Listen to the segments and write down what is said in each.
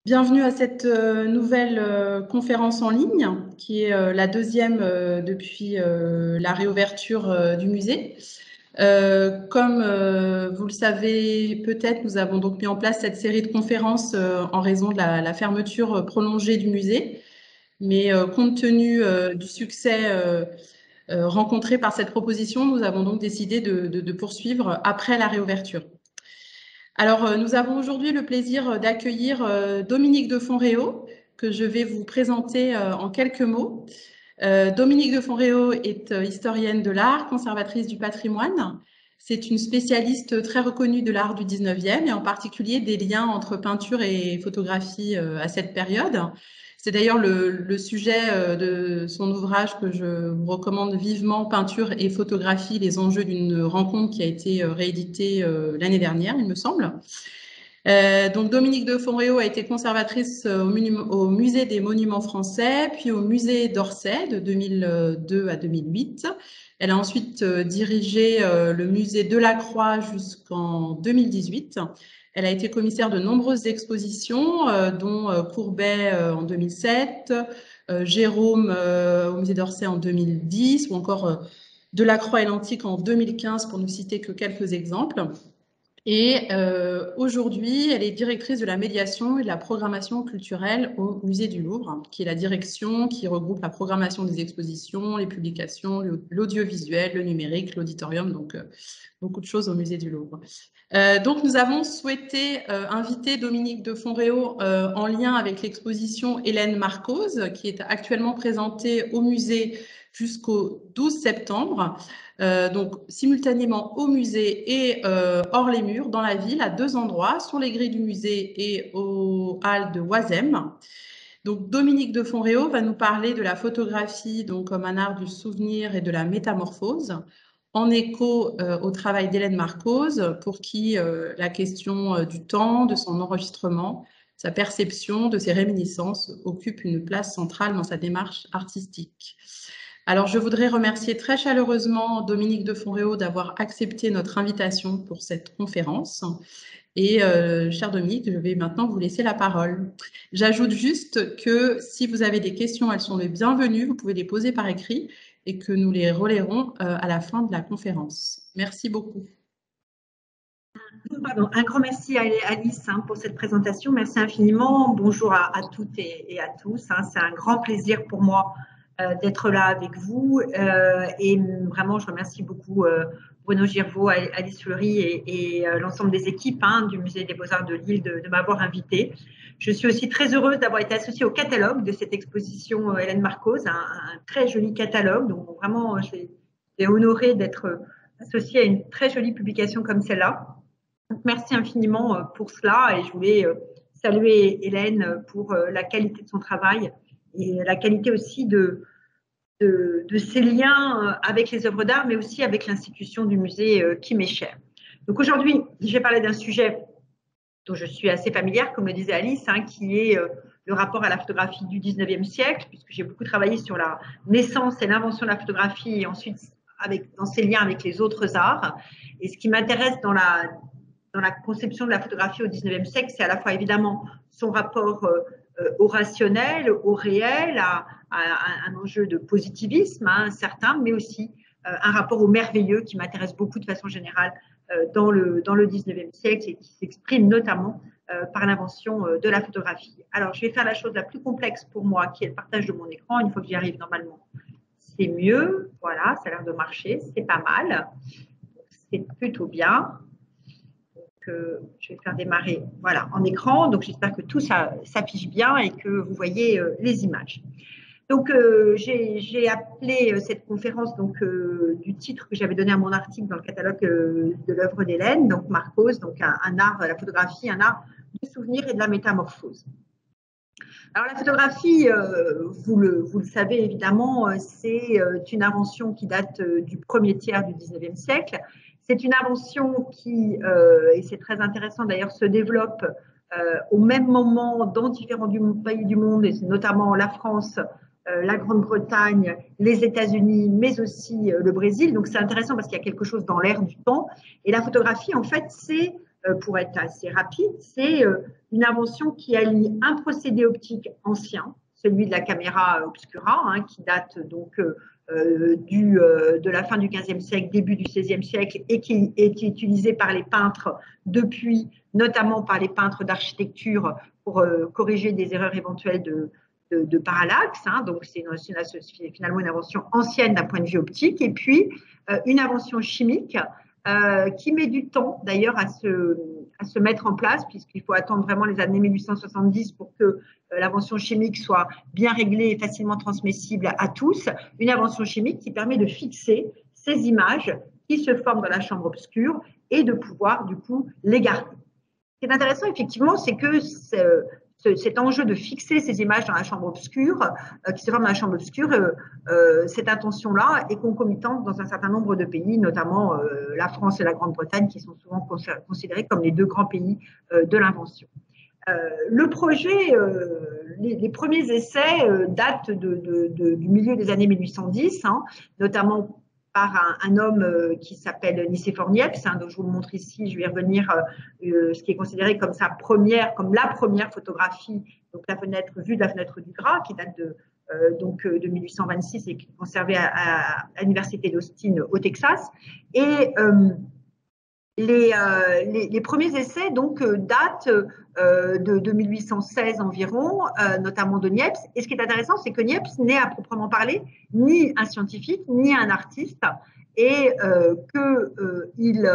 Bienvenue à cette nouvelle conférence en ligne, qui est la deuxième depuis la réouverture du musée. Comme vous le savez peut-être, nous avons donc mis en place cette série de conférences en raison de la fermeture prolongée du musée. Mais compte tenu du succès rencontré par cette proposition, nous avons donc décidé de poursuivre après la réouverture. Alors, nous avons aujourd'hui le plaisir d'accueillir Dominique de Fonréau, que je vais vous présenter en quelques mots. Dominique de Fonréau est historienne de l'art, conservatrice du patrimoine. C'est une spécialiste très reconnue de l'art du 19e et en particulier des liens entre peinture et photographie à cette période. C'est d'ailleurs le sujet de son ouvrage que je vous recommande vivement, Peinture et photographie, les enjeux d'une rencontre qui a été rééditée l'année dernière, il me semble. Donc Dominique de Fonréau a été conservatrice au Musée des Monuments Français, puis au Musée d'Orsay de 2002 à 2008. Elle a ensuite dirigé le musée Delacroix jusqu'en 2018. Elle a été commissaire de nombreuses expositions, dont Courbet en 2007, Jérôme au musée d'Orsay en 2010, ou encore Delacroix et l'Antique en 2015, pour ne citer que quelques exemples. Et aujourd'hui, elle est directrice de la médiation et de la programmation culturelle au Musée du Louvre, qui est la direction qui regroupe la programmation des expositions, les publications, l'audiovisuel, le numérique, l'auditorium, donc beaucoup de choses au Musée du Louvre. Donc nous avons souhaité inviter Dominique de Fonréau en lien avec l'exposition Hélène Marcos, qui est actuellement présentée au musée jusqu'au 12 septembre. Donc simultanément au musée et hors les murs, dans la ville, à deux endroits, sur les grilles du musée et aux halles de Oisem. Donc Dominique de Fonréau va nous parler de la photographie donc, comme un art du souvenir et de la métamorphose, en écho au travail d'Hélène Marcos, pour qui la question du temps, de son enregistrement, sa perception, de ses réminiscences occupe une place centrale dans sa démarche artistique. Alors, je voudrais remercier très chaleureusement Dominique de Fonréau d'avoir accepté notre invitation pour cette conférence. Et cher Dominique, je vais maintenant vous laisser la parole. J'ajoute juste que si vous avez des questions, elles sont les bienvenues. Vous pouvez les poser par écrit et que nous les relayerons à la fin de la conférence. Merci beaucoup. Pardon, un grand merci à Alice pour cette présentation. Merci infiniment. Bonjour à toutes et à tous. C'est un grand plaisir pour moi d'être là avec vous. Et vraiment, je remercie beaucoup Bruno Girvaud, Alice Fleury et l'ensemble des équipes du Musée des Beaux-Arts de Lille de m'avoir invitée. Je suis aussi très heureuse d'avoir été associée au catalogue de cette exposition Hélène Marcos, un très joli catalogue. Donc vraiment, je suis honorée d'être associée à une très jolie publication comme celle-là. Merci infiniment pour cela et je voulais saluer Hélène pour la qualité de son travail et la qualité aussi de ses liens avec les œuvres d'art, mais aussi avec l'institution du musée qui m'est chère. Donc aujourd'hui, je vais parler d'un sujet dont je suis assez familière, comme le disait Alice, qui est le rapport à la photographie du 19e siècle, puisque j'ai beaucoup travaillé sur la naissance et l'invention de la photographie et ensuite dans ses liens avec les autres arts. Et ce qui m'intéresse dans la conception de la photographie au 19e siècle, c'est à la fois évidemment son rapport au rationnel, au réel, à un enjeu de positivisme certain, mais aussi un rapport au merveilleux qui m'intéresse beaucoup de façon générale dans le 19e siècle et qui s'exprime notamment par l'invention de la photographie. Alors, je vais faire la chose la plus complexe pour moi, qui est le partage de mon écran. Une fois que j'y arrive normalement, c'est mieux. Voilà, ça a l'air de marcher, c'est pas mal. C'est plutôt bien. Je vais faire démarrer en écran. Donc, j'espère que tout ça s'affiche bien et que vous voyez les images. Donc, j'ai appelé cette conférence du titre que j'avais donné à mon article dans le catalogue de l'œuvre d'Hélène, donc Marcos, donc un art, la photographie, un art du souvenir et de la métamorphose. Alors, la photographie, vous le savez évidemment, c'est une invention qui date du premier tiers du 19e siècle. C'est une invention qui, et c'est très intéressant d'ailleurs, se développe au même moment dans différents pays du monde, et notamment la France, la Grande-Bretagne, les États-Unis, mais aussi le Brésil. Donc c'est intéressant parce qu'il y a quelque chose dans l'air du temps. Et la photographie, en fait, c'est pour être assez rapide, c'est une invention qui allie un procédé optique ancien, celui de la caméra obscura, hein, qui date donc de la fin du XVe siècle, début du XVIe siècle, et qui est utilisé par les peintres depuis, notamment par les peintres d'architecture, pour corriger des erreurs éventuelles de parallaxe. Hein. Donc, c'est finalement une invention ancienne d'un point de vue optique. Et puis, une invention chimique qui met du temps, d'ailleurs, à se mettre en place, puisqu'il faut attendre vraiment les années 1870 pour que l'invention chimique soit bien réglée et facilement transmissible à tous. Une invention chimique qui permet de fixer ces images qui se forment dans la chambre obscure et de pouvoir, du coup, les garder. Ce qui est intéressant, effectivement, c'est que cet enjeu de fixer ces images dans la chambre obscure, qui se forment dans la chambre obscure, cette intention-là est concomitante dans un certain nombre de pays, notamment la France et la Grande-Bretagne, qui sont souvent considérés comme les deux grands pays de l'invention. Le projet, les premiers essais datent du milieu des années 1810, hein, notamment par un homme qui s'appelle Nicéphore Niepce, hein, dont je vous le montre ici, je vais y revenir, ce qui est considéré comme la première photographie, donc la fenêtre vue de la fenêtre du Gras, qui date de 1826 et qui est conservée à l'université d'Austin au Texas. Et les premiers essais donc datent de 1816 environ, notamment de Niepce. Et ce qui est intéressant, c'est que Niepce n'est à proprement parler ni un scientifique, ni un artiste, et qu'il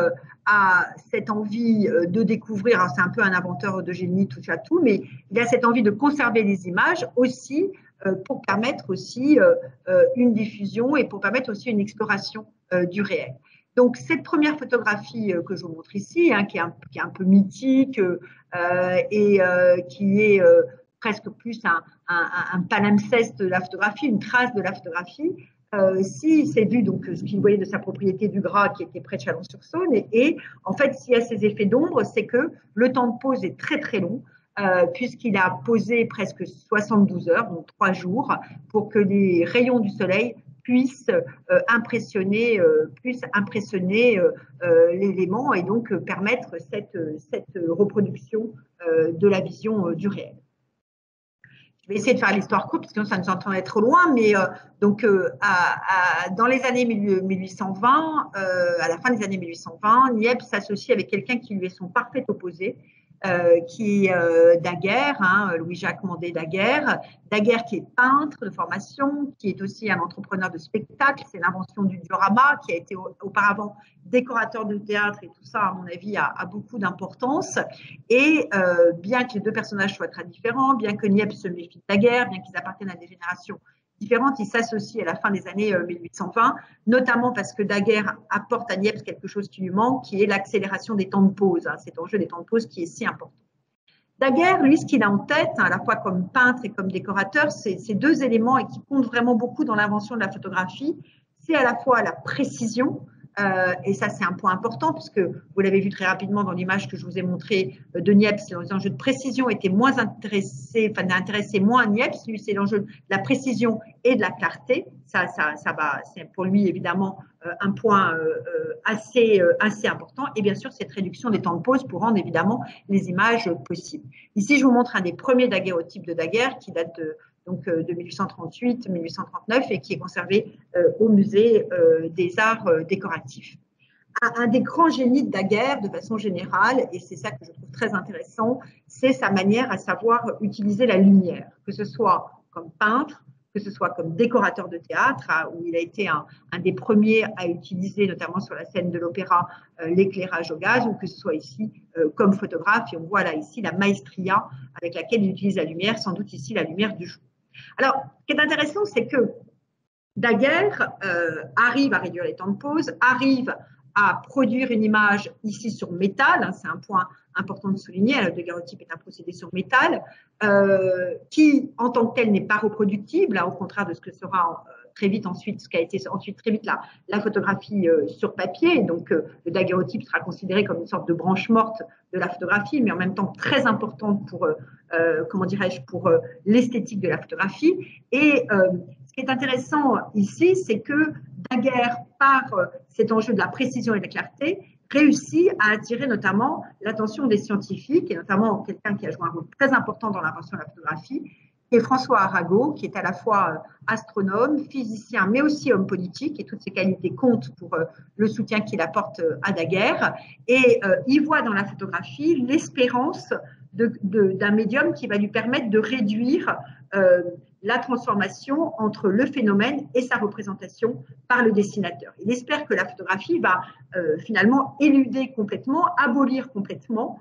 a cette envie de découvrir, c'est un peu un inventeur de génie touche à tout, mais il a cette envie de conserver les images aussi pour permettre aussi une diffusion et pour permettre aussi une exploration du réel. Donc, cette première photographie que je vous montre ici, hein, qui est un peu mythique et qui est presque plus un palimpseste de la photographie, une trace de la photographie, si c'est vu, donc, ce qu'il voyait de sa propriété du Gras qui était près de Chalon-sur-Saône, et en fait, s'il y a ces effets d'ombre, c'est que le temps de pose est très, très long. Puisqu'il a posé presque 72 heures, donc 3 jours, pour que les rayons du soleil puissent impressionner l'élément et donc permettre cette reproduction de la vision du réel. Je vais essayer de faire l'histoire courte parce que ça nous entendrait trop loin, mais dans les années 1820, à la fin des années 1820, Niepce s'associe avec quelqu'un qui lui est son parfait opposé, qui est Daguerre, hein, Louis-Jacques Mandé Daguerre. Daguerre qui est peintre de formation, qui est aussi un entrepreneur de spectacle. C'est l'invention du diorama, qui a été auparavant décorateur de théâtre, et tout ça, à mon avis, a beaucoup d'importance. Et bien que les deux personnages soient très différents, bien que Niepce se méfie de Daguerre, bien qu'ils appartiennent à des générations différentes, ils s'associent à la fin des années 1820, notamment parce que Daguerre apporte à Niepce quelque chose qui lui manque, qui est l'accélération des temps de pause, hein, cet enjeu des temps de pause qui est si important. Daguerre, lui, ce qu'il a en tête, hein, à la fois comme peintre et comme décorateur, c'est ces deux éléments et qui comptent vraiment beaucoup dans l'invention de la photographie. C'est à la fois la précision, et ça c'est un point important puisque vous l'avez vu très rapidement dans l'image que je vous ai montrée de Niepce, les enjeux de précision étaient moins n'intéressaient moins Niepce. Lui, c'est l'enjeu de la précision et de la clarté. Ça va, c'est pour lui évidemment un point assez important. Et bien sûr, cette réduction des temps de pause pour rendre évidemment les images possibles. Ici, je vous montre un des premiers daguerreotypes de Daguerre qui date de 1838-1839 et qui est conservé au musée des arts décoratifs. Un des grands génies de Daguerre, de façon générale, et c'est ça que je trouve très intéressant, c'est sa manière à savoir utiliser la lumière, que ce soit comme peintre, que ce soit comme décorateur de théâtre, où il a été un des premiers à utiliser, notamment sur la scène de l'opéra, l'éclairage au gaz, ou que ce soit ici comme photographe. Et on voit là ici la maestria avec laquelle il utilise la lumière, sans doute ici la lumière du jour. Alors, ce qui est intéressant, c'est que Daguerre arrive à réduire les temps de pause, arrive à produire une image ici sur métal, hein, c'est un point important de souligner, le daguerreotype est un procédé sur métal, qui en tant que tel n'est pas reproductible, hein, au contraire de ce que sera très vite ensuite, ce qui a été ensuite très vite la photographie sur papier. Donc le daguerreotype sera considéré comme une sorte de branche morte de la photographie, mais en même temps très importante pour, comment dirais-je, pour l'esthétique de la photographie. Et ce qui est intéressant ici, c'est que Daguerre, par cet enjeu de la précision et de la clarté, réussi à attirer notamment l'attention des scientifiques, et notamment quelqu'un qui a joué un rôle très important dans l'invention de la photographie, qui est François Arago, qui est à la fois astronome, physicien, mais aussi homme politique, et toutes ses qualités comptent pour le soutien qu'il apporte à Daguerre. Et il voit dans la photographie l'espérance d'un médium qui va lui permettre de réduire la transformation entre le phénomène et sa représentation par le dessinateur. Il espère que la photographie va finalement éluder complètement, abolir complètement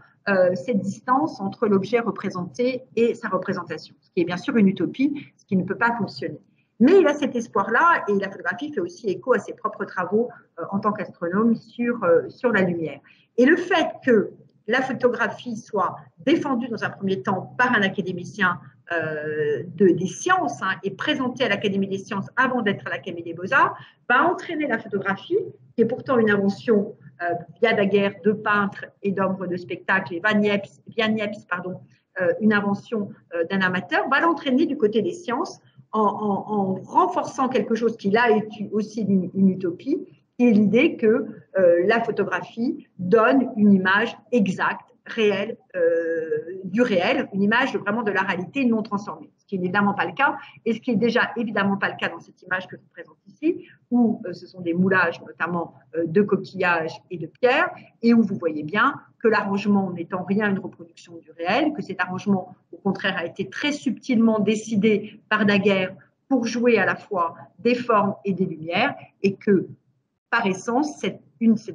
cette distance entre l'objet représenté et sa représentation, ce qui est bien sûr une utopie, ce qui ne peut pas fonctionner. Mais il a cet espoir-là, et la photographie fait aussi écho à ses propres travaux en tant qu'astronome sur la lumière. Et le fait que la photographie soit défendue dans un premier temps par un académicien des sciences et présentée à l'Académie des sciences avant d'être à l'Académie des beaux-arts, va entraîner la photographie, qui est pourtant une invention via Daguerre de peintre et d'homme de spectacle, et via Niepce, une invention d'un amateur, va l'entraîner du côté des sciences en renforçant quelque chose qui là est aussi une utopie, qui est l'idée que la photographie donne une image exacte, réelle, du réel, une image vraiment de la réalité non transformée, ce qui n'est évidemment pas le cas, et ce qui est déjà évidemment pas le cas dans cette image que je vous présente ici, où ce sont des moulages notamment de coquillages et de pierres, et où vous voyez bien que l'arrangement n'est en rien une reproduction du réel, que cet arrangement, au contraire, a été très subtilement décidé par Daguerre pour jouer à la fois des formes et des lumières, et que, par essence, cette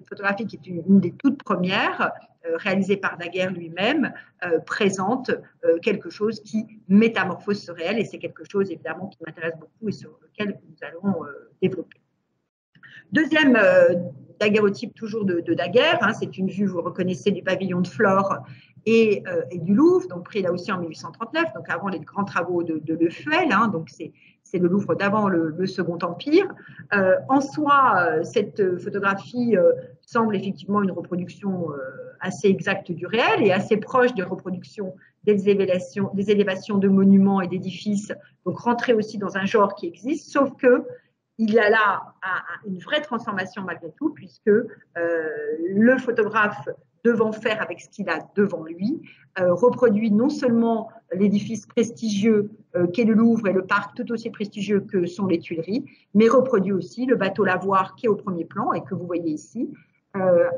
photographie, qui est une des toutes premières, réalisée par Daguerre lui-même, présente quelque chose qui métamorphose ce réel, et c'est quelque chose évidemment qui m'intéresse beaucoup et sur lequel nous allons développer. Deuxième daguerreotype toujours de Daguerre, c'est une vue, vous reconnaissez, du pavillon de Flore et du Louvre, donc pris là aussi en 1839, donc avant les grands travaux de Le Fuel, donc c'est le Louvre d'avant le Second Empire. En soi, cette photographie semble effectivement une reproduction assez exacte du réel et assez proche des reproductions des élévations de monuments et d'édifices, donc rentrer aussi dans un genre qui existe, sauf que il y a là une vraie transformation malgré tout, puisque le photographe, devant faire avec ce qu'il a devant lui, reproduit non seulement l'édifice prestigieux qu'est le Louvre et le parc tout aussi prestigieux que sont les Tuileries, mais reproduit aussi le bateau lavoir qui est au premier plan et que vous voyez ici,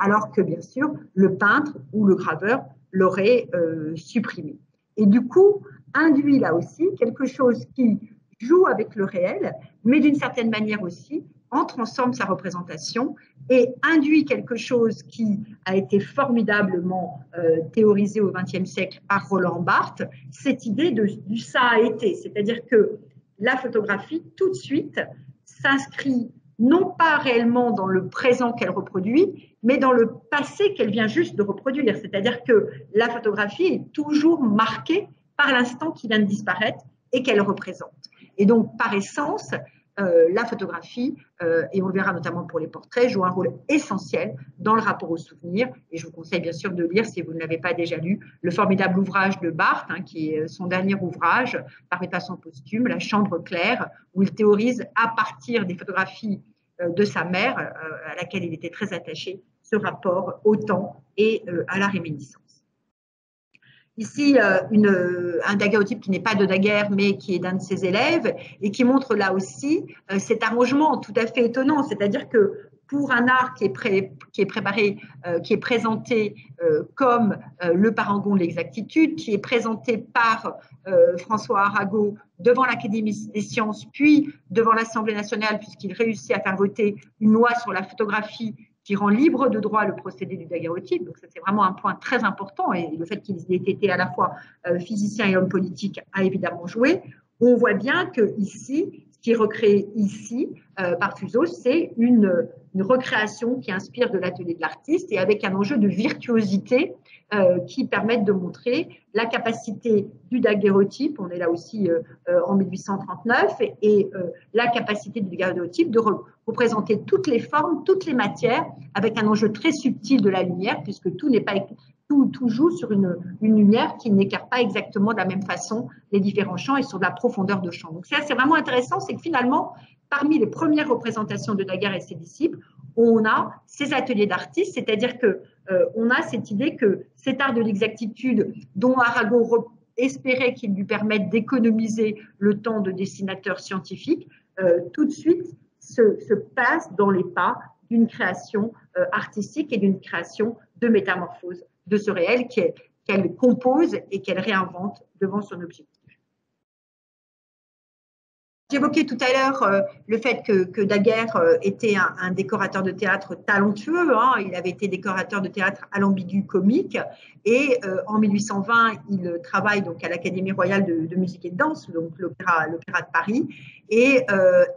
alors que bien sûr le peintre ou le graveur l'aurait supprimé. Et du coup, induit là aussi quelque chose qui joue avec le réel, mais d'une certaine manière aussi en transforme sa représentation et induit quelque chose qui a été formidablement théorisé au XXe siècle par Roland Barthes, cette idée du ça a été, c'est-à-dire que la photographie tout de suite s'inscrit non pas réellement dans le présent qu'elle reproduit, mais dans le passé qu'elle vient juste de reproduire, c'est-à-dire que la photographie est toujours marquée par l'instant qui vient de disparaître et qu'elle représente. Et donc, par essence, la photographie, et on le verra notamment pour les portraits, joue un rôle essentiel dans le rapport au souvenir. Et je vous conseille bien sûr de lire, si vous ne l'avez pas déjà lu, le formidable ouvrage de Barthes, qui est son dernier ouvrage, paru de façon posthume, La Chambre claire, où il théorise à partir des photographies de sa mère, à laquelle il était très attaché, ce rapport au temps et à la réminiscence. Ici, un daguerreotype qui n'est pas de Daguerre, mais qui est d'un de ses élèves, et qui montre là aussi cet arrangement tout à fait étonnant, c'est-à-dire que pour un art qui est préparé, qui est présenté comme le parangon de l'exactitude, qui est présenté par François Arago devant l'Académie des sciences, puis devant l'Assemblée nationale, puisqu'il réussit à faire voter une loi sur la photographie qui rend libre de droit le procédé du daguerreotype. Donc ça, c'est vraiment un point très important, et le fait qu'il ait été à la fois physicien et homme politique a évidemment joué. On voit bien que ici, ce qui est recréé ici par Fuseau, c'est une recréation qui inspire de l'atelier de l'artiste et avec un enjeu de virtuosité qui permettent de montrer la capacité du daguerreotype, on est là aussi en 1839, et la capacité du daguerreotype de représenter toutes les formes, toutes les matières, avec un enjeu très subtil de la lumière, puisque tout joue sur une lumière qui n'écarte pas exactement de la même façon les différents champs et sur de la profondeur de champ. Donc ça, c'est vraiment intéressant, c'est que finalement, parmi les premières représentations de Daguerre et ses disciples, on a ces ateliers d'artistes, c'est-à-dire que on a cette idée que cet art de l'exactitude dont Arago espérait qu'il lui permette d'économiser le temps de dessinateur scientifique, tout de suite se passe dans les pas d'une création artistique et d'une création de métamorphose de ce réel qu'elle compose et qu'elle réinvente devant son objectif. J'évoquais tout à l'heure le fait que Daguerre était un décorateur de théâtre talentueux. Hein. Il avait été décorateur de théâtre à l'ambigu comique et en 1820, il travaille donc à l'Académie royale de musique et de danse, donc l'Opéra de Paris, et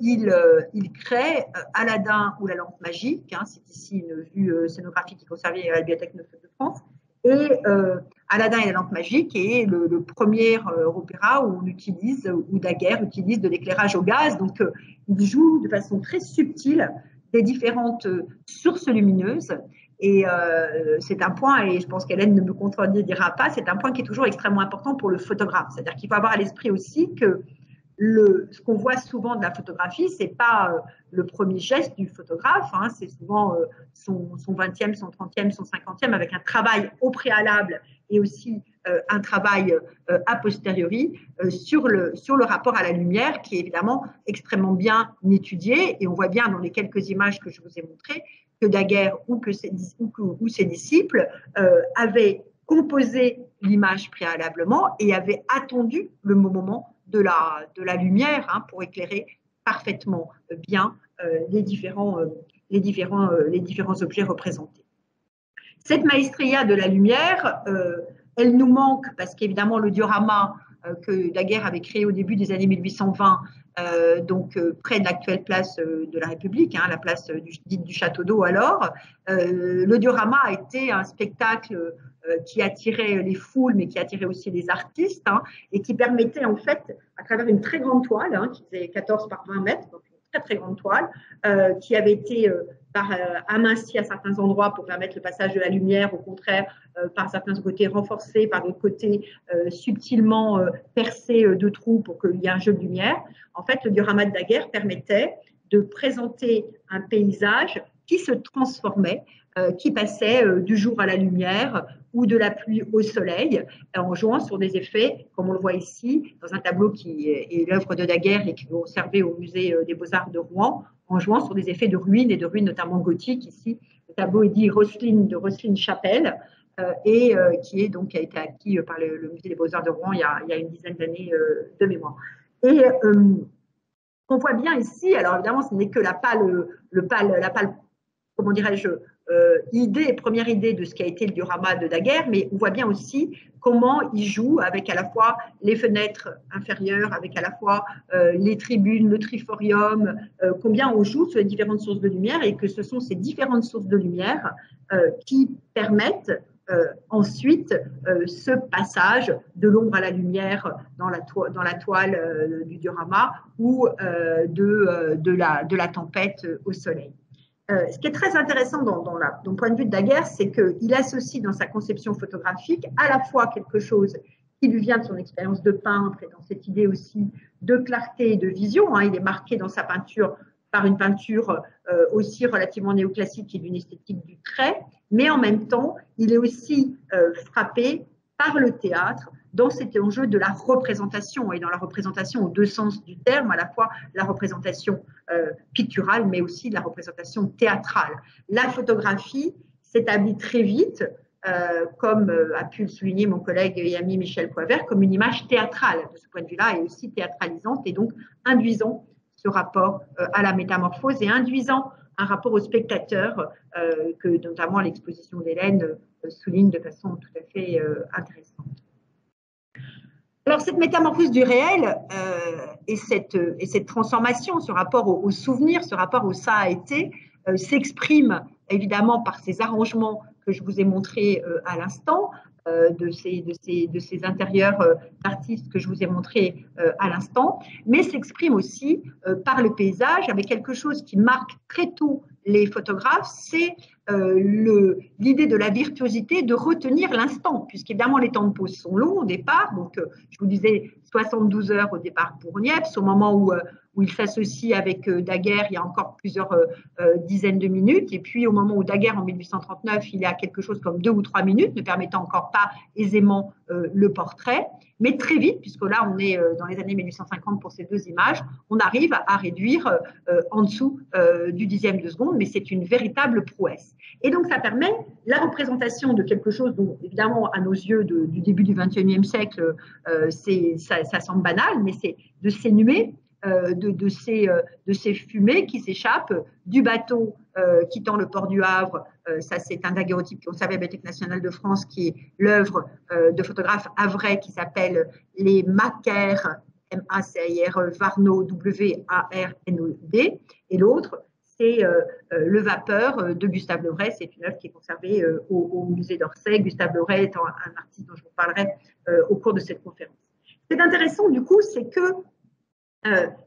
il crée Aladin ou la lampe magique. Hein. C'est ici une vue scénographique qui est conservée à la Bibliothèque nationale de France. Et Aladin et la lampe magique est le premier opéra où on utilise, où Daguerre utilise de l'éclairage au gaz. Donc, il joue de façon très subtile des différentes sources lumineuses. Et c'est un point, et je pense qu'Hélène ne me contredira pas, c'est un point qui est toujours extrêmement important pour le photographe. C'est-à-dire qu'il faut avoir à l'esprit aussi que ce qu'on voit souvent de la photographie, c'est pas le premier geste du photographe, hein, c'est souvent son 20e, son 30e, son 50e, avec un travail au préalable et aussi un travail a posteriori sur le rapport à la lumière, qui est évidemment extrêmement bien étudié. Et on voit bien dans les quelques images que je vous ai montrées que Daguerre ou ses disciples avaient composé l'image préalablement et avaient attendu le moment de la lumière, hein, pour éclairer parfaitement bien les différents objets représentés. Cette maestria de la lumière, elle nous manque parce qu'évidemment le diorama que Daguerre avait créé au début des années 1820, donc près de l'actuelle place de la République, hein, la place dite du Château d'Eau alors, le diorama a été un spectacle qui attirait les foules, mais qui attirait aussi les artistes, hein, et qui permettait en fait, à travers une très grande toile, hein, qui faisait 14 par 20 mètres, donc une très très grande toile, qui avait été amincie à certains endroits pour permettre le passage de la lumière, au contraire, par certains côtés renforcés, par d'autres côtés subtilement percés de trous pour qu'il y ait un jeu de lumière. En fait, le diorama de Daguerre permettait de présenter un paysage qui se transformait, qui passait du jour à la lumière ou de la pluie au soleil, en jouant sur des effets, comme on le voit ici, dans un tableau qui est l'œuvre de Daguerre et qui est conservé au musée des Beaux-Arts de Rouen, en jouant sur des effets de ruines et de ruines notamment gothiques. Ici, le tableau est dit Roselyne de Roselyne-Chapelle, et qui a été acquis par le musée des Beaux-Arts de Rouen il y a une dizaine d'années de mémoire. Et on voit bien ici, alors évidemment, ce n'est que la pâle, comment dirais-je, première idée de ce qu'a été le diorama de Daguerre, mais on voit bien aussi comment il joue avec à la fois les fenêtres inférieures, avec à la fois les tribunes, le triforium, combien on joue sur les différentes sources de lumière et que ce sont ces différentes sources de lumière qui permettent ensuite ce passage de l'ombre à la lumière dans la toile du diorama ou de la tempête au soleil. Ce qui est très intéressant dans le point de vue de Daguerre, c'est qu'il associe dans sa conception photographique à la fois quelque chose qui lui vient de son expérience de peintre et dans cette idée aussi de clarté et de vision. Hein. Il est marqué dans sa peinture par une peinture aussi relativement néoclassique et d'une esthétique du trait, mais en même temps, il est aussi frappé par le théâtre dans cet enjeu de la représentation, et dans la représentation aux deux sens du terme, à la fois la représentation picturale, mais aussi la représentation théâtrale. La photographie s'établit très vite, comme a pu le souligner mon collègue et ami Michel Poivert, comme une image théâtrale de ce point de vue-là, et aussi théâtralisante, et donc induisant ce rapport à la métamorphose et induisant un rapport au spectateur que notamment l'exposition d'Hélène souligne de façon tout à fait intéressante. Alors cette métamorphose du réel et cette transformation, ce rapport au souvenir, ce rapport au ça a été, s'exprime évidemment par ces arrangements que je vous ai montrés à l'instant, de ces intérieurs d'artistes que je vous ai montrés à l'instant, mais s'exprime aussi par le paysage avec quelque chose qui marque très tôt les photographes, c'est l'idée de la virtuosité de retenir l'instant, puisqu'évidemment les temps de pause sont longs au départ, donc je vous disais 72 heures au départ pour Niepce, au moment où il s'associe avec Daguerre, il y a encore plusieurs dizaines de minutes, et puis au moment où Daguerre, en 1839, il y a quelque chose comme 2 ou 3 minutes, ne permettant encore pas aisément le portrait, mais très vite, puisque là on est dans les années 1850 pour ces deux images, on arrive à réduire en dessous du dixième de seconde, mais c'est une véritable prouesse. Et donc ça permet la représentation de quelque chose dont, évidemment, à nos yeux du début du XXIe siècle, ça semble banal, mais c'est de ces nuées, de ces fumées qui s'échappent du bateau quittant le port du Havre. Ça, c'est un daguerréotype qui est au Service de la Bibliothèque nationale de France, qui est l'œuvre de photographe havrais qui s'appelle les Macaire, M-A-C-I-R, Warnaud, W-A-R-N-O-D, et l'autre, c'est le Vapeur de Gustave Le Ray. C'est une œuvre qui est conservée au musée d'Orsay. Gustave Le Ray étant un artiste dont je vous parlerai au cours de cette conférence. Ce qui est intéressant, du coup, c'est que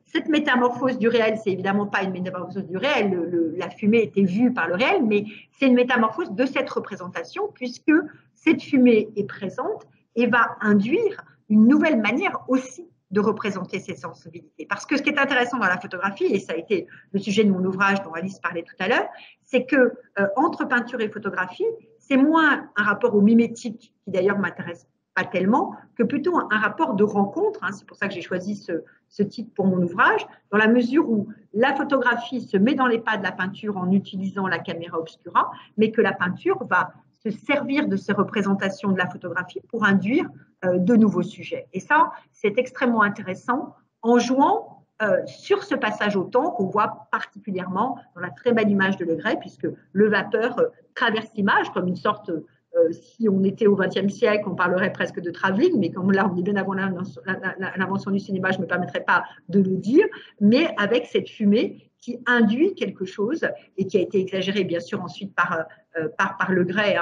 cette métamorphose du réel, c'est évidemment pas une métamorphose du réel, la fumée était vue par le réel, mais c'est une métamorphose de cette représentation, puisque cette fumée est présente et va induire une nouvelle manière aussi de représenter ces sensibilités. Parce que ce qui est intéressant dans la photographie, et ça a été le sujet de mon ouvrage dont Alice parlait tout à l'heure, c'est que entre peinture et photographie, c'est moins un rapport au mimétique, qui d'ailleurs m'intéresse pas tellement, que plutôt un rapport de rencontre. C'est pour ça que j'ai choisi ce titre pour mon ouvrage, dans la mesure où la photographie se met dans les pas de la peinture en utilisant la caméra obscura, mais que la peinture va se servir de ces représentations de la photographie pour induire de nouveaux sujets. Et ça, c'est extrêmement intéressant en jouant sur ce passage au temps qu'on voit particulièrement dans la très belle image de Le Gray, puisque le vapeur traverse l'image comme une sorte si on était au XXe siècle, on parlerait presque de travelling, mais comme là, on est bien avant l'invention du cinéma, je ne me permettrai pas de le dire, mais avec cette fumée qui induit quelque chose et qui a été exagérée, bien sûr, ensuite par Le Gray,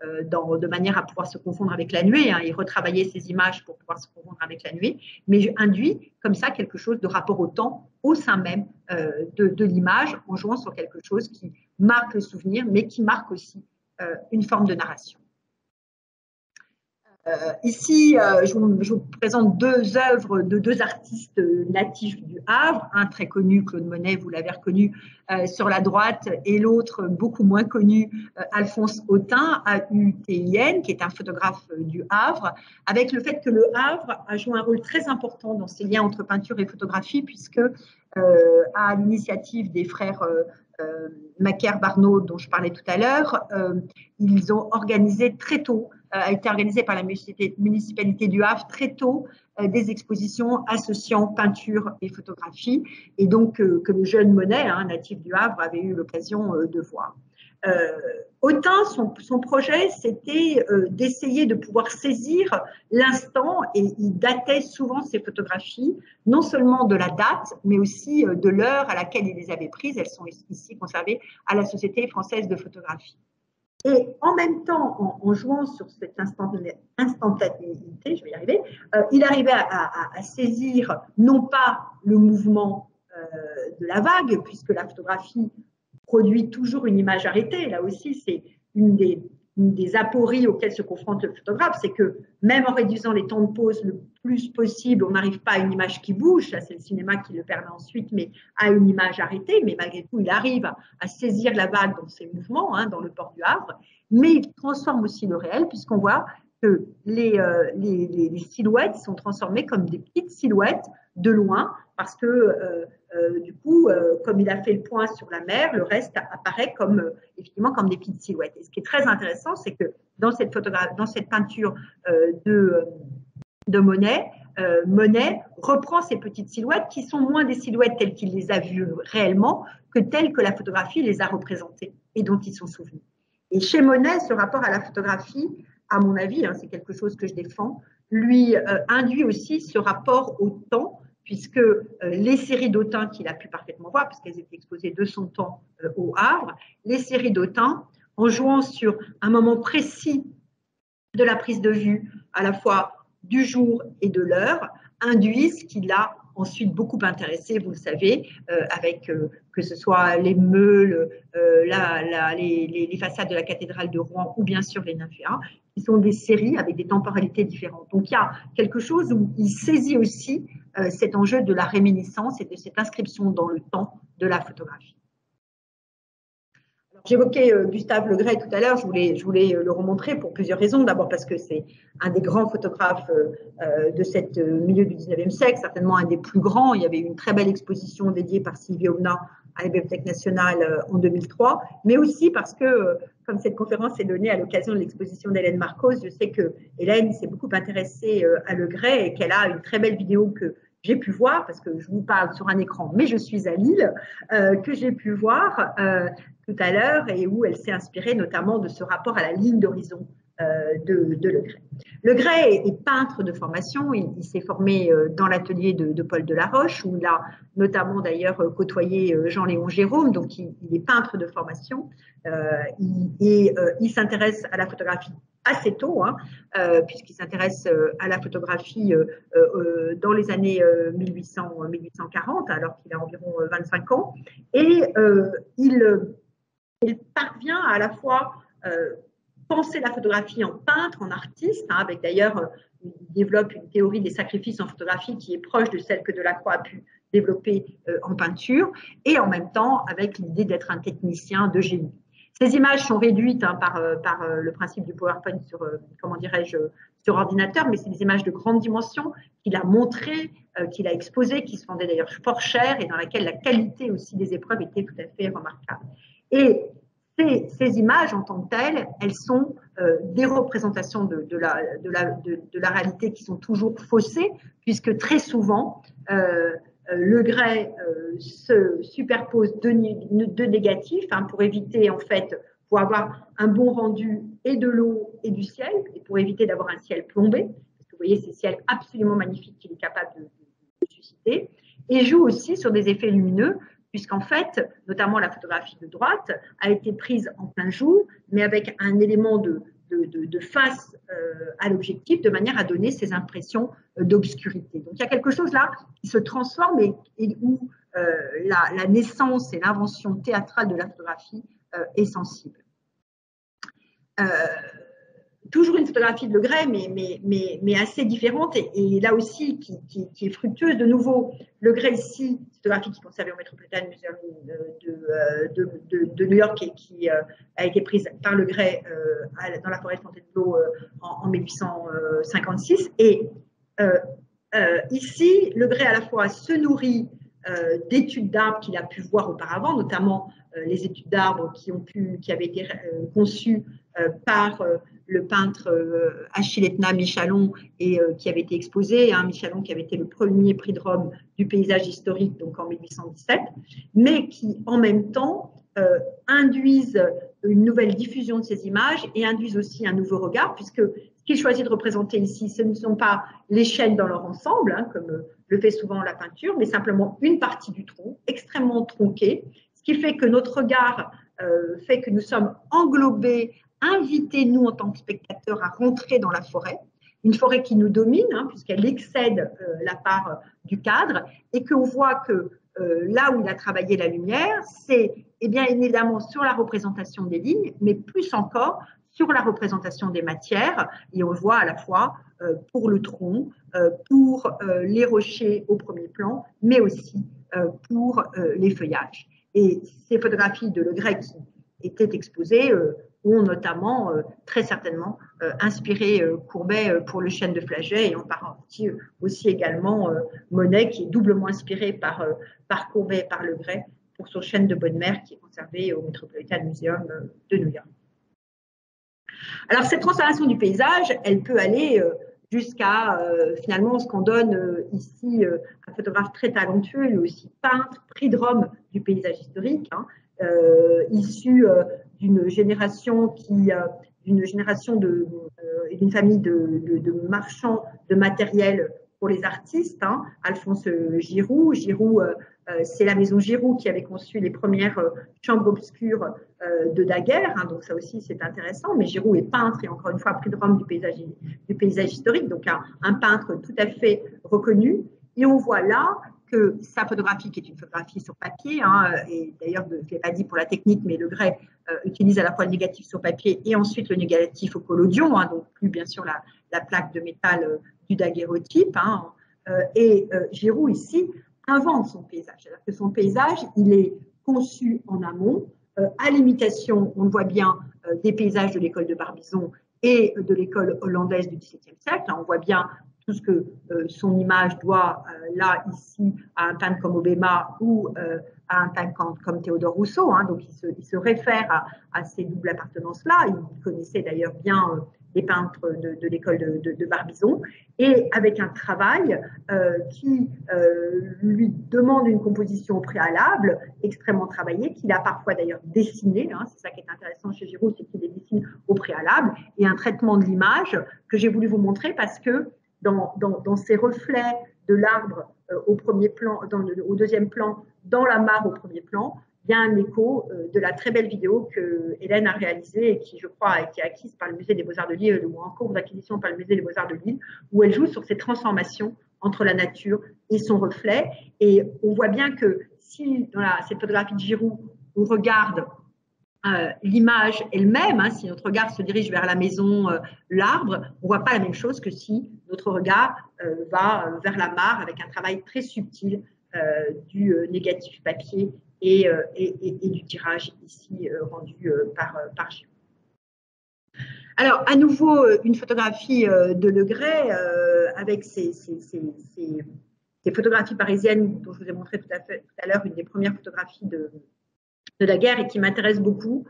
de manière à pouvoir se confondre avec la nuée. Il retravaillait ces images pour pouvoir se confondre avec la nuée, mais induit comme ça quelque chose de rapport au temps au sein même de l'image, en jouant sur quelque chose qui marque le souvenir, mais qui marque aussi une forme de narration. Ici, je vous présente deux œuvres de deux artistes natifs du Havre, un très connu, Claude Monet, vous l'avez reconnu sur la droite, et l'autre beaucoup moins connu, Alphonse Autain, A-U-T-I-N, qui est un photographe du Havre, avec le fait que le Havre a joué un rôle très important dans ces liens entre peinture et photographie, puisque à l'initiative des frères Macaire, Warnaud, dont je parlais tout à l'heure, ils ont organisé très tôt, a été organisé par la municipalité du Havre très tôt, des expositions associant peinture et photographie, et donc que le jeune Monet, natif du Havre, avait eu l'occasion de voir. Autain, son projet, c'était d'essayer de pouvoir saisir l'instant, et il datait souvent ses photographies, non seulement de la date, mais aussi de l'heure à laquelle il les avait prises. Elles sont ici conservées à la Société française de photographie. Et en même temps, en jouant sur cette instantanéité, je vais y arriver, il arrivait à saisir non pas le mouvement de la vague, puisque la photographie produit toujours une image arrêtée. Là aussi, c'est une des apories auxquelles se confronte le photographe, c'est que même en réduisant les temps de pause le plus possible, on n'arrive pas à une image qui bouge. Là, c'est le cinéma qui le permet ensuite, mais à une image arrêtée. Mais malgré tout, il arrive à saisir la vague dans ses mouvements, dans le port du Havre. Mais il transforme aussi le réel, puisqu'on voit que les silhouettes sont transformées comme des petites silhouettes de loin, parce que du coup, comme il a fait le point sur la mer, le reste apparaît effectivement comme des petites silhouettes. Et ce qui est très intéressant, c'est que dans cette peinture de Monet, Monet reprend ces petites silhouettes qui sont moins des silhouettes telles qu'il les a vues réellement que telles que la photographie les a représentées et dont ils sont souvenus. Et chez Monet, ce rapport à la photographie, à mon avis, c'est quelque chose que je défends, lui induit aussi ce rapport au temps, puisque les séries d'Autain qu'il a pu parfaitement voir, puisqu'elles étaient exposées de son temps au Havre, les séries d'Autain, en jouant sur un moment précis de la prise de vue, à la fois du jour et de l'heure, induisent ce qui l'a ensuite beaucoup intéressé, vous le savez, avec que ce soit les meules, les façades de la cathédrale de Rouen ou bien sûr les nymphéas, qui qui sont des séries avec des temporalités différentes. Donc, il y a quelque chose où il saisit aussi cet enjeu de la réminiscence et de cette inscription dans le temps de la photographie. J'évoquais Gustave Le Gray tout à l'heure, je voulais le remontrer pour plusieurs raisons. D'abord parce que c'est un des grands photographes de cette milieu du 19e siècle, certainement un des plus grands. Il y avait eu une très belle exposition dédiée par Sylvie Aubenas à la Bibliothèque nationale en 2003, mais aussi parce que, comme cette conférence est donnée à l'occasion de l'exposition d'Hélène Marcos, je sais que Hélène s'est beaucoup intéressée à Le Gray et qu'elle a une très belle vidéo que j'ai pu voir, parce que je vous parle sur un écran, mais je suis à Lille, que j'ai pu voir tout à l'heure et où elle s'est inspirée notamment de ce rapport à la ligne d'horizon de Le Gray. Le Gray est peintre de formation, il s'est formé dans l'atelier de Paul Delaroche, où il a notamment d'ailleurs côtoyé Jean-Léon Gérôme, donc il est peintre de formation, il s'intéresse à la photographie assez tôt, puisqu'il s'intéresse à la photographie dans les années 1840, alors qu'il a environ 25 ans, et il parvient à la fois penser la photographie en peintre, en artiste, avec d'ailleurs, il développe une théorie des sacrifices en photographie qui est proche de celle que Delacroix a pu développer en peinture, et en même temps avec l'idée d'être un technicien de génie. Ces images sont réduites par le principe du PowerPoint sur, comment dirais-je, sur ordinateur, mais c'est des images de grande dimension qu'il a montrées, qu'il a exposées, qui se vendaient d'ailleurs fort cher et dans laquelle la qualité aussi des épreuves était tout à fait remarquable. Et ces images en tant que telles, elles sont des représentations de la réalité qui sont toujours faussées, puisque très souvent, Le Gray se superpose deux négatifs pour éviter, en fait, pour avoir un bon rendu et de l'eau et du ciel, et pour éviter d'avoir un ciel plombé, parce que vous voyez ces ciels absolument magnifiques qu'il est capable de susciter, et joue aussi sur des effets lumineux, puisqu'en fait, notamment la photographie de droite a été prise en plein jour, mais avec un élément de face à l'objectif, de manière à donner ces impressions d'obscurité. Donc il y a quelque chose là qui se transforme et où la naissance et l'invention théâtrale de la photographie est sensible. Toujours une photographie de Le Gray, mais assez différente, et là aussi qui est fructueuse. De nouveau, Le Gray ici, photographie qui est conservée au Metropolitan Museum de New York et qui a été prise par Le Gray dans la forêt de Fontainebleau en 1856. Et ici, Le Gray à la fois se nourrit d'études d'arbres qu'il a pu voir auparavant, notamment les études d'arbres qui avaient été conçues par le peintre Achille Etna Michalon et qui avait été exposé, Michalon qui avait été le premier prix de Rome du paysage historique donc en 1817, mais qui en même temps induisent une nouvelle diffusion de ces images et induisent aussi un nouveau regard, puisque ce qu'il choisit de représenter ici, ce ne sont pas les chaînes dans leur ensemble, comme le fait souvent la peinture, mais simplement une partie du tronc, extrêmement tronquée, ce qui fait que notre regard fait que nous sommes englobés, invités, nous, en tant que spectateurs, à rentrer dans la forêt, une forêt qui nous domine, puisqu'elle excède la part du cadre, et qu'on voit que là où il a travaillé la lumière, c'est bien évidemment sur la représentation des lignes, mais plus encore sur la représentation des matières, et on le voit à la fois pour le tronc, pour les rochers au premier plan, mais aussi pour les feuillages. Et ces photographies de Le Gray qui étaient exposées ont notamment très certainement inspiré Courbet pour le chêne de Flagey, et en partie aussi également Monet, qui est doublement inspiré par Courbet et par Le Gray pour son chêne de Bonne-Mère qui est conservé au Metropolitan Museum de New York. Alors cette transformation du paysage, elle peut aller jusqu'à finalement ce qu'on donne ici un photographe très talentueux, lui aussi peintre, prix de Rome du paysage historique, issu d'une génération d'une famille de marchands de matériel pour les artistes, Alphonse Giroux. C'est la maison Giroux qui avait conçu les premières chambres obscures de Daguerre, donc ça aussi c'est intéressant, mais Giroux est peintre et encore une fois prix de Rome du paysage historique, donc un peintre tout à fait reconnu. Et on voit là que sa photographie, qui est une photographie sur papier, hein, et d'ailleurs, je ne l'ai pas dit pour la technique, mais Le Gray utilise à la fois le négatif sur papier et ensuite le négatif au collodion, hein, donc plus bien sûr la plaque de métal du daguerreotype. Hein, Giroux, ici, invente son paysage. C'est-à-dire que son paysage, il est conçu en amont, à l'imitation, on le voit bien, des paysages de l'école de Barbizon et de l'école hollandaise du XVIIe siècle. On voit bien tout ce que son image doit, là, ici, à un peintre comme Hobbema ou à un peintre comme Théodore Rousseau. Hein, donc, il se réfère à ces doubles appartenances-là. Il connaissait d'ailleurs bien les peintres de l'école de Barbizon, et avec un travail qui lui demande une composition préalable extrêmement travaillée, qu'il a parfois d'ailleurs dessinée. Hein, c'est ça qui est intéressant chez Giroux, c'est qu'il les dessine au préalable, et un traitement de l'image que j'ai voulu vous montrer parce que dans ces reflets de l'arbre au premier plan, au deuxième plan, dans la mare au premier plan, il y a un écho de la très belle vidéo que Hélène a réalisée et qui, je crois, a été acquise par le Musée des Beaux-Arts de Lille, ou en cours d'acquisition par le Musée des Beaux-Arts de Lille, où elle joue sur ces transformations entre la nature et son reflet. Et on voit bien que si, dans cette photographie de Giroux, on regarde l'image elle-même, hein, si notre regard se dirige vers la maison, l'arbre, on ne voit pas la même chose que si notre regard va vers la mare avec un travail très subtil du négatif papier et du tirage ici rendu par Giroux. Alors, à nouveau, une photographie de Le Gray avec ces photographies parisiennes dont je vous ai montré tout à l'heure, une des premières photographies de la guerre, et qui m'intéresse beaucoup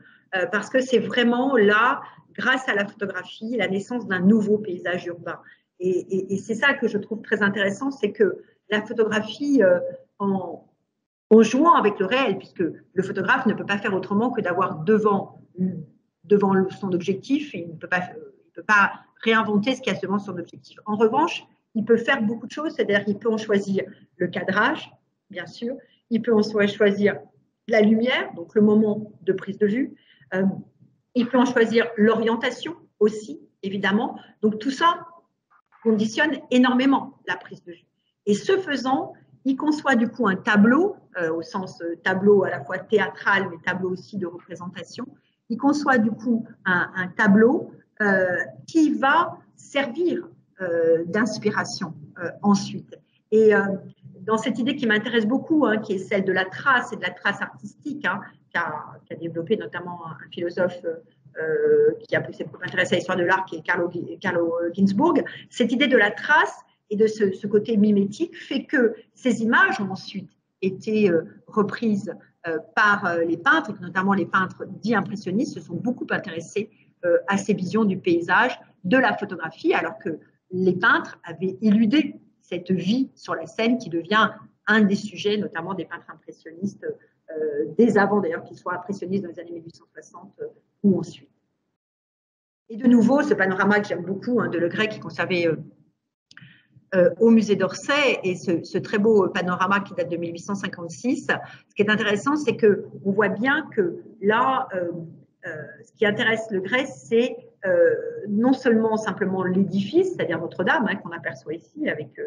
parce que c'est vraiment là, grâce à la photographie, la naissance d'un nouveau paysage urbain. Et c'est ça que je trouve très intéressant, c'est que la photographie, en jouant avec le réel, puisque le photographe ne peut pas faire autrement que d'avoir devant son objectif, il ne peut pas réinventer ce qu'il y a devant son objectif. En revanche, il peut faire beaucoup de choses, c'est-à-dire qu'il peut en choisir le cadrage, bien sûr, il peut en choisir la lumière, donc le moment de prise de vue, il peut en choisir l'orientation aussi, évidemment. Donc tout ça conditionne énormément la prise de vue. Et ce faisant, il conçoit du coup un tableau, au sens tableau à la fois théâtral, mais tableau aussi de représentation. Il conçoit du coup un tableau qui va servir d'inspiration ensuite. Et dans cette idée qui m'intéresse beaucoup, hein, qui est celle de la trace et de la trace artistique, hein, qu'a développé notamment un philosophe qui a s'est beaucoup intéressé à l'histoire de l'art, qui est Carlo Ginzburg, cette idée de la trace et de ce côté mimétique fait que ces images ont ensuite été reprises par les peintres, et notamment les peintres dits impressionnistes se sont beaucoup intéressés à ces visions du paysage, de la photographie, alors que les peintres avaient éludé cette vie sur la scène qui devient un des sujets, notamment des peintres impressionnistes, dès avant d'ailleurs qu'ils soient impressionnistes dans les années 1860 ou ensuite. Et de nouveau, ce panorama que j'aime beaucoup, hein, de Le Gray, qui est conservé au musée d'Orsay, et ce très beau panorama qui date de 1856. Ce qui est intéressant, c'est qu'on voit bien que là, ce qui intéresse Le Gray, c'est non seulement simplement l'édifice, c'est-à-dire Notre-Dame, hein, qu'on aperçoit ici, avec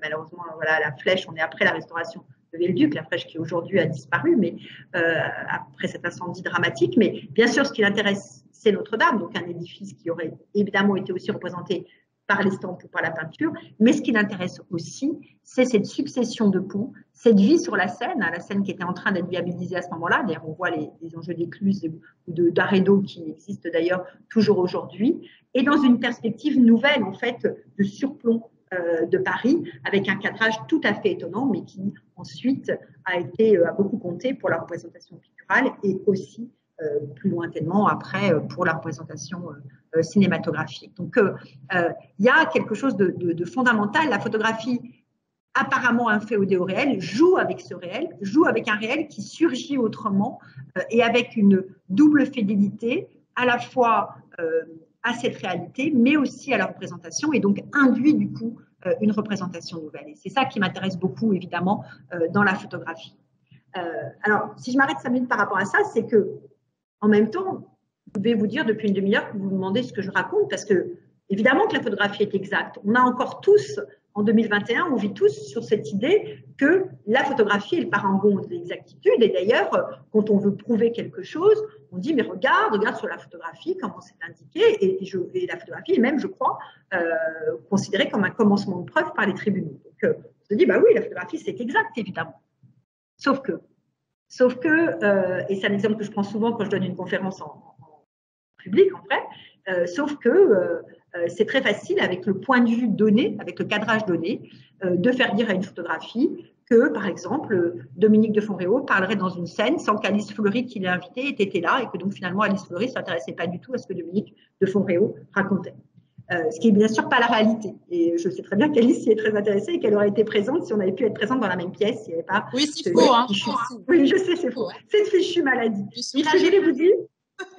malheureusement voilà, la flèche, on est après la restauration de Viollet-le-Duc, la flèche qui aujourd'hui a disparu, mais après cet incendie dramatique. Mais bien sûr, ce qui l'intéresse, c'est Notre-Dame, donc un édifice qui aurait évidemment été aussi représenté par l'estampe ou par la peinture, mais ce qui l'intéresse aussi, c'est cette succession de ponts, cette vie sur la Seine, hein, la Seine qui était en train d'être viabilisée à ce moment-là. D'ailleurs, on voit les enjeux d'écluses ou d'arrêt d'eau qui existent d'ailleurs toujours aujourd'hui, et dans une perspective nouvelle, en fait, de surplomb de Paris, avec un cadrage tout à fait étonnant, mais qui ensuite a beaucoup compté pour la représentation picturale et aussi plus lointainement après pour la représentation cinématographique. Donc, il y a quelque chose de fondamental. La photographie, apparemment inféodée au réel, joue avec ce réel, joue avec un réel qui surgit autrement et avec une double fidélité à la fois à cette réalité, mais aussi à la représentation, et donc induit du coup une représentation nouvelle. Et c'est ça qui m'intéresse beaucoup, évidemment, dans la photographie. Alors, si je m'arrête 5 minutes par rapport à ça, c'est que, en même temps, je vais vous dire depuis une demi-heure que vous vous demandez ce que je raconte, parce que, évidemment que la photographie est exacte. On a encore tous en 2021, on vit tous sur cette idée que la photographie est le parangon de l'exactitude. Et d'ailleurs, quand on veut prouver quelque chose, on dit, mais regarde sur la photographie comment c'est indiqué. Et la photographie est même, je crois, considérée comme un commencement de preuve par les tribunaux. Donc, on se dit, bah oui, la photographie, c'est exact, évidemment. Sauf que, et c'est un exemple que je prends souvent quand je donne une conférence en public, en vrai, sauf que c'est très facile avec le point de vue donné, avec le cadrage donné, de faire dire à une photographie que, par exemple, Dominique de Fonréau parlerait dans une scène sans qu'Alice Fleury, qui l'a invitée, ait été là, et que donc finalement Alice Fleury ne s'intéressait pas du tout à ce que Dominique de Fonréau racontait. Ce qui n'est bien sûr pas la réalité. Et je sais très bien qu'Alice y est très intéressée et qu'elle aurait été présente si on avait pu être présente dans la même pièce. Il n'y avait pas. Oui, c'est faux. Hein. Oui, je sais, c'est faux. C'est une fichue maladie. Mais ce que je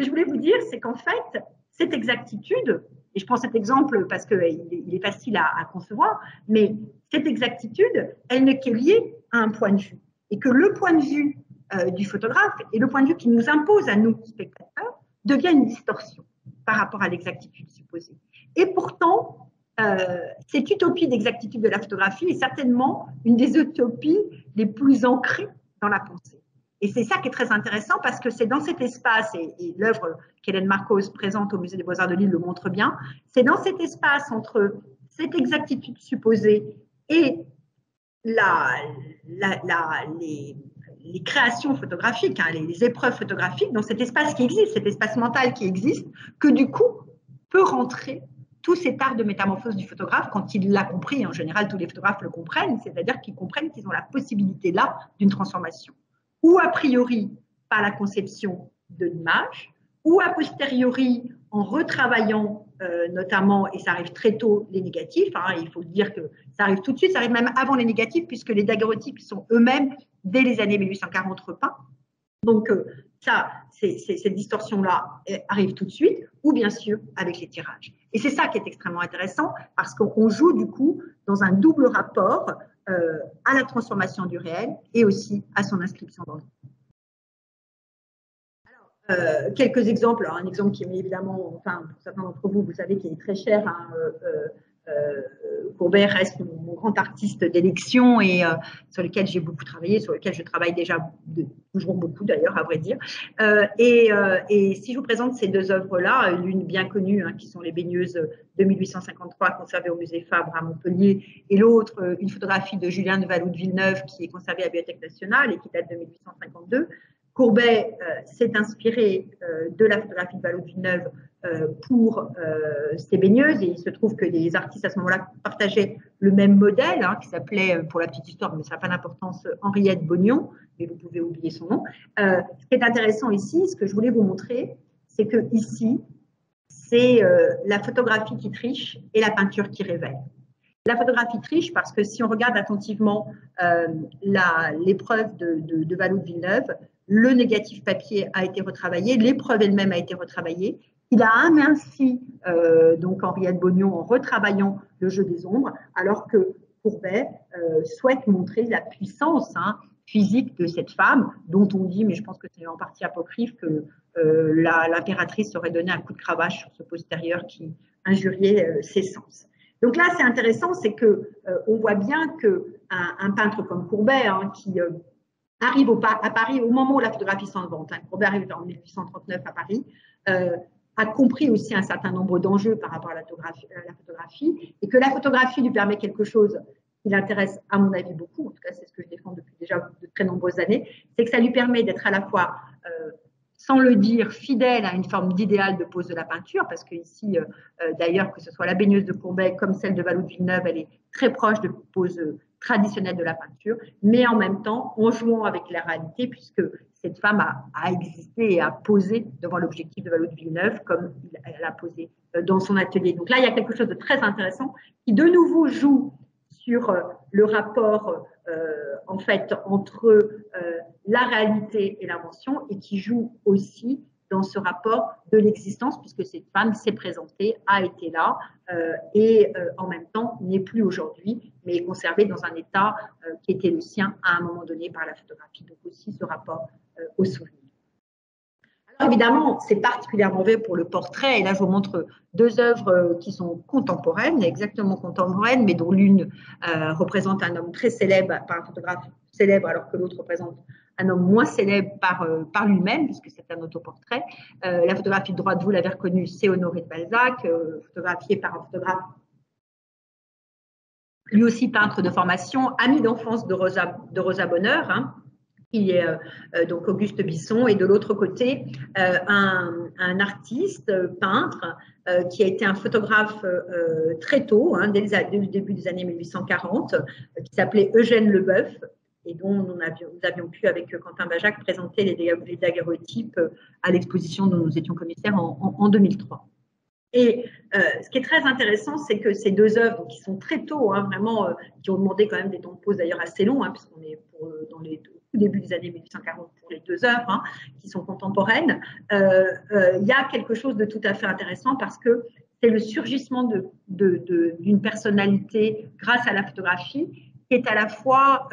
voulais vous dire, c'est qu'en fait, cette exactitude, et je prends cet exemple parce qu'il est facile à concevoir, mais cette exactitude, elle n'est que liée à un point de vue. Et que le point de vue du photographe et le point de vue qui nous impose à nous, spectateurs, devient une distorsion par rapport à l'exactitude supposée. Et pourtant, cette utopie d'exactitude de la photographie est certainement une des utopies les plus ancrées dans la pensée. Et c'est ça qui est très intéressant parce que c'est dans cet espace, et l'œuvre qu'Hélène Marcos présente au Musée des Beaux-Arts de Lille le montre bien, c'est dans cet espace entre cette exactitude supposée et les créations photographiques, hein, les épreuves photographiques, dans cet espace qui existe, cet espace mental qui existe, que du coup peut rentrer tout cet art de métamorphose du photographe quand il l'a compris. En général, tous les photographes le comprennent, c'est-à-dire qu'ils comprennent qu'ils ont la possibilité là d'une transformation. Ou a priori par la conception de l'image, ou a posteriori en retravaillant notamment, et ça arrive très tôt, les négatifs. Hein, il faut dire que ça arrive tout de suite, ça arrive même avant les négatifs, puisque les daguerreotypes sont eux-mêmes, dès les années 1840, repeints. Donc, cette distorsion-là arrive tout de suite, ou bien sûr avec les tirages. Et c'est ça qui est extrêmement intéressant, parce qu'on joue du coup dans un double rapport à la transformation du réel et aussi à son inscription dans le temps. Quelques exemples. Alors, un exemple qui est évidemment, enfin, pour certains d'entre vous, vous savez, qui est très cher. Hein, Courbet reste mon grand artiste d'élection et sur lequel j'ai beaucoup travaillé, sur lequel je travaille déjà toujours beaucoup d'ailleurs, à vrai dire. Et si je vous présente ces deux œuvres-là, l'une bien connue, hein, qui sont les baigneuses de 1853 conservées au musée Fabre à Montpellier, et l'autre, une photographie de Julien de Vallou de Villeneuve qui est conservée à la Bibliothèque nationale et qui date de 1852. Courbet s'est inspiré de la photographie de Vallou de Villeneuve pour ses baigneuses, et il se trouve que les artistes à ce moment-là partageaient le même modèle, hein, qui s'appelait, pour la petite histoire, mais ça n'a pas d'importance, Henriette Bognon, mais vous pouvez oublier son nom. Ce qui est intéressant ici, ce que je voulais vous montrer, c'est que ici, c'est la photographie qui triche et la peinture qui révèle. La photographie triche parce que si on regarde attentivement l'épreuve de Vallou de Villeneuve, le négatif papier a été retravaillé, l'épreuve elle-même a été retravaillée. Il a aminci donc Henriette Bognon en retravaillant le jeu des ombres, alors que Courbet souhaite montrer la puissance physique de cette femme, dont on dit, mais je pense que c'est en partie apocryphe, que l'impératrice aurait donné un coup de cravache sur ce postérieur qui injuriait ses sens. Donc là, c'est intéressant, c'est que on voit bien qu'un peintre comme Courbet, hein, qui arrive à Paris au moment où la photographie s'invente, hein, Courbet arrive en 1839 à Paris, a compris aussi un certain nombre d'enjeux par rapport à la photographie, et que la photographie lui permet quelque chose qui l'intéresse, à mon avis, beaucoup, en tout cas c'est ce que je défends depuis déjà de très nombreuses années, c'est que ça lui permet d'être à la fois sans le dire, fidèle à une forme d'idéal de pose de la peinture, parce que ici, d'ailleurs, que ce soit la baigneuse de Courbet comme celle de Vallou de Villeneuve, elle est très proche de pose traditionnelle de la peinture, mais en même temps, en jouant avec la réalité, puisque cette femme a existé et a posé devant l'objectif de Vallou de Villeneuve, comme elle a posé dans son atelier. Donc là, il y a quelque chose de très intéressant qui, de nouveau, joue sur le rapport en fait entre la réalité et l'invention, et qui joue aussi dans ce rapport de l'existence, puisque cette femme s'est présentée, a été là, et en même temps n'est plus aujourd'hui, mais est conservée dans un état qui était le sien à un moment donné par la photographie. Donc aussi ce rapport au souvenir. Évidemment, c'est particulièrement vrai pour le portrait. Et là, je vous montre deux œuvres qui sont contemporaines, exactement contemporaines, mais dont l'une représente un homme très célèbre par un photographe célèbre, alors que l'autre représente un homme moins célèbre par lui-même, puisque c'est un autoportrait. La photographie de droite, vous l'avez reconnue, c'est Honoré de Balzac, photographiée par un photographe, lui aussi peintre de formation, ami d'enfance de Rosa Bonheur, hein, qui est donc Auguste Bisson, et de l'autre côté, un artiste, peintre, qui a été un photographe très tôt, hein, dès le début des années 1840, qui s'appelait Eugène Leboeuf, et dont nous avions pu, avec Quentin Bajac, présenter les daguerreotypes à l'exposition dont nous étions commissaires en 2003. Et ce qui est très intéressant, c'est que ces deux œuvres, qui sont très tôt, hein, vraiment, qui ont demandé quand même des temps de pause d'ailleurs assez longs, hein, puisqu'on est dans les tout début des années 1840 pour les deux œuvres, hein, qui sont contemporaines, il y a quelque chose de tout à fait intéressant parce que c'est le surgissement d'une personnalité grâce à la photographie qui est à la fois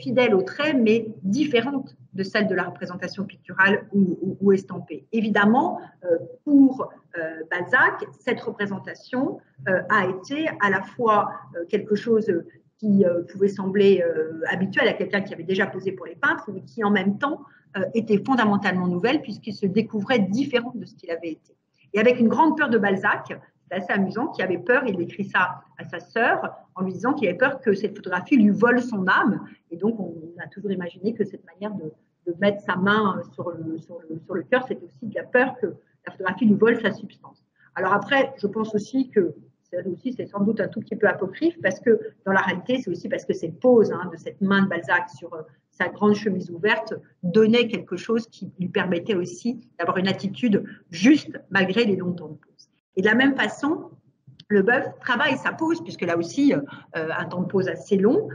fidèle au trait, mais différente de celle de la représentation picturale ou estampée. Évidemment, pour Balzac, cette représentation a été à la fois quelque chose qui pouvait sembler habituel à quelqu'un qui avait déjà posé pour les peintres, mais qui en même temps était fondamentalement nouvelle puisqu'il se découvrait différent de ce qu'il avait été. Et avec une grande peur de Balzac, c'est assez amusant, qu'il avait peur, il écrit ça à sa sœur, en lui disant qu'il avait peur que cette photographie lui vole son âme. Et donc, on a toujours imaginé que cette manière de mettre sa main sur le cœur, c'était aussi de la peur que la photographie lui vole sa substance. Alors après, je pense aussi que c'est sans doute un tout petit peu apocryphe, parce que dans la réalité, c'est aussi parce que cette pose, hein, de cette main de Balzac sur sa grande chemise ouverte donnait quelque chose qui lui permettait aussi d'avoir une attitude juste malgré les longs temps de pose. Et de la même façon, Leboeuf travaille sa pose, puisque là aussi, un temps de pose assez long,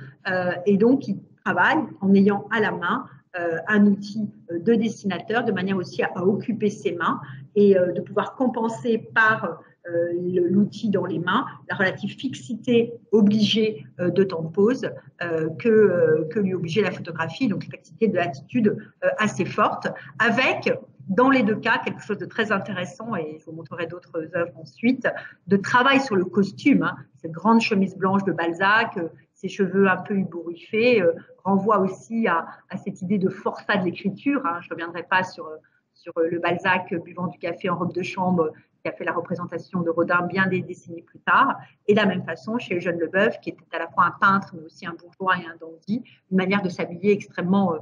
et donc il travaille en ayant à la main un outil de dessinateur, de manière aussi à occuper ses mains et de pouvoir compenser par l'outil dans les mains la relative fixité obligée de temps de pose que lui obligeait la photographie, donc une fixité de l'attitude assez forte, avec dans les deux cas quelque chose de très intéressant, et je vous montrerai d'autres œuvres ensuite, de travail sur le costume, hein, cette grande chemise blanche de Balzac, ses cheveux un peu ébouriffés, renvoie aussi à cette idée de forçat de l'écriture, hein. Je ne reviendrai pas sur le Balzac buvant du café en robe de chambre qui a fait la représentation de Rodin bien des décennies plus tard. Et de la même façon, chez Eugène Leboeuf, qui était à la fois un peintre, mais aussi un bourgeois et un dandy, une manière de s'habiller extrêmement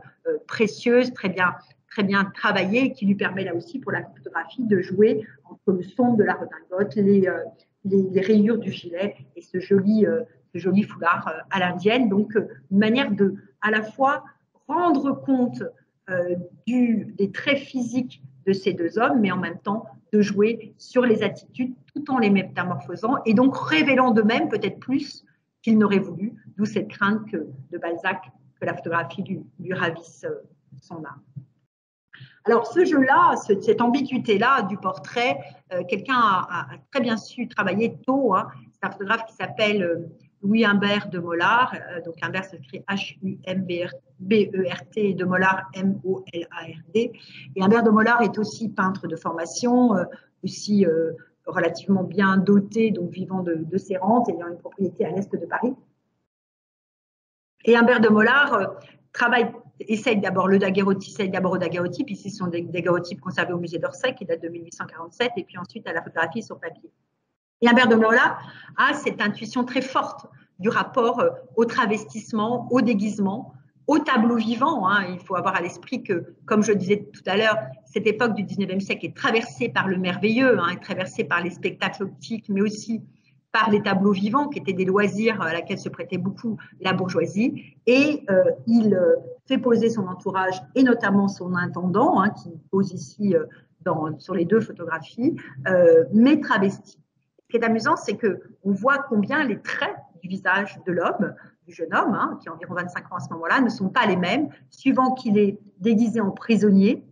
précieuse, très bien travaillée, qui lui permet là aussi pour la photographie de jouer entre le son de la redingote, les rayures du gilet et ce joli foulard à l'indienne. Donc, une manière de, à la fois, rendre compte des traits physiques de ces deux hommes, mais en même temps de jouer sur les attitudes tout en les métamorphosant et donc révélant d'eux-mêmes peut-être plus qu'ils n'auraient voulu, d'où cette crainte de Balzac que la photographie lui ravisse son âme. Alors ce jeu-là, cette ambiguïté-là du portrait, quelqu'un a très bien su travailler tôt, hein. C'est un photographe qui s'appelle Louis Humbert de Mollart, donc Humbert s'écrit H-U-M-B-E-R-T, de Mollart M-O-L-A-R-D. Et Humbert de Mollart est aussi peintre de formation, aussi relativement bien doté, donc vivant de ses rentes, ayant une propriété à l'est de Paris. Et Humbert de Mollart essaye d'abord au daguerreotype. Ici, ce sont des daguerreotypes conservés au musée d'Orsay qui datent de 1847, et puis ensuite à la photographie sur papier. Et Humbert de Mollart a cette intuition très forte du rapport au travestissement, au déguisement, au tableau vivant, hein. Il faut avoir à l'esprit que, comme je disais tout à l'heure, cette époque du 19e siècle est traversée par le merveilleux, hein, est traversée par les spectacles optiques, mais aussi par les tableaux vivants, qui étaient des loisirs à laquelle se prêtait beaucoup la bourgeoisie. Et il fait poser son entourage, et notamment son intendant, hein, qui pose ici sur les deux photographies, mais travesti. Ce qui est amusant, c'est qu'on voit combien les traits du visage de l'homme, du jeune homme, hein, qui a environ 25 ans à ce moment-là, ne sont pas les mêmes, suivant qu'il est déguisé en prisonnier,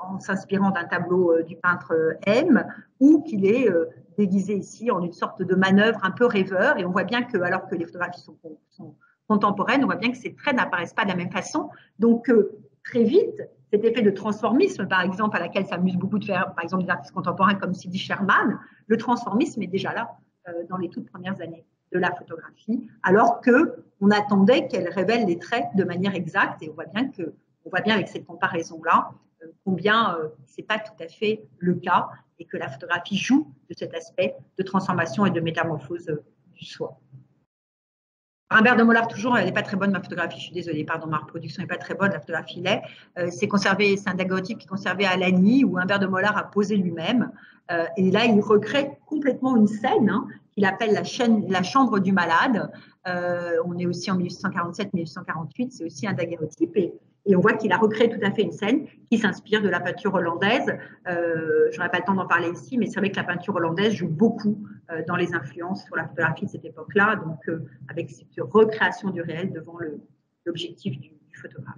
en s'inspirant d'un tableau du peintre M, ou qu'il est déguisé ici en une sorte de manœuvre un peu rêveur. Et on voit bien que, alors que les photographies sont contemporaines, on voit bien que ces traits n'apparaissent pas de la même façon. Donc, très vite, cet effet de transformisme, par exemple, à laquelle s'amusent beaucoup de faire, par exemple, des artistes contemporains comme Sidi Sherman, le transformisme est déjà là dans les toutes premières années de la photographie, alors qu'on attendait qu'elle révèle les traits de manière exacte, et on voit bien avec cette comparaison-là combien ce n'est pas tout à fait le cas, et que la photographie joue de cet aspect de transformation et de métamorphose du soi. Humbert de Mollard, toujours, elle n'est pas très bonne, ma photographie, je suis désolée, pardon, ma reproduction n'est pas très bonne, la photographie l'est. C'est conservé, c'est un daguerréotype qui est conservé à Lagny, où Humbert de Mollard a posé lui-même. Et là, il recrée complètement une scène qu'il appelle la chambre du malade. On est aussi en 1847-1848, c'est aussi un daguerréotype. Et on voit qu'il a recréé tout à fait une scène qui s'inspire de la peinture hollandaise. Je n'aurai pas le temps d'en parler ici, mais c'est vrai que la peinture hollandaise joue beaucoup dans les influences sur la photographie de cette époque-là, donc avec cette recréation du réel devant l'objectif du photographe.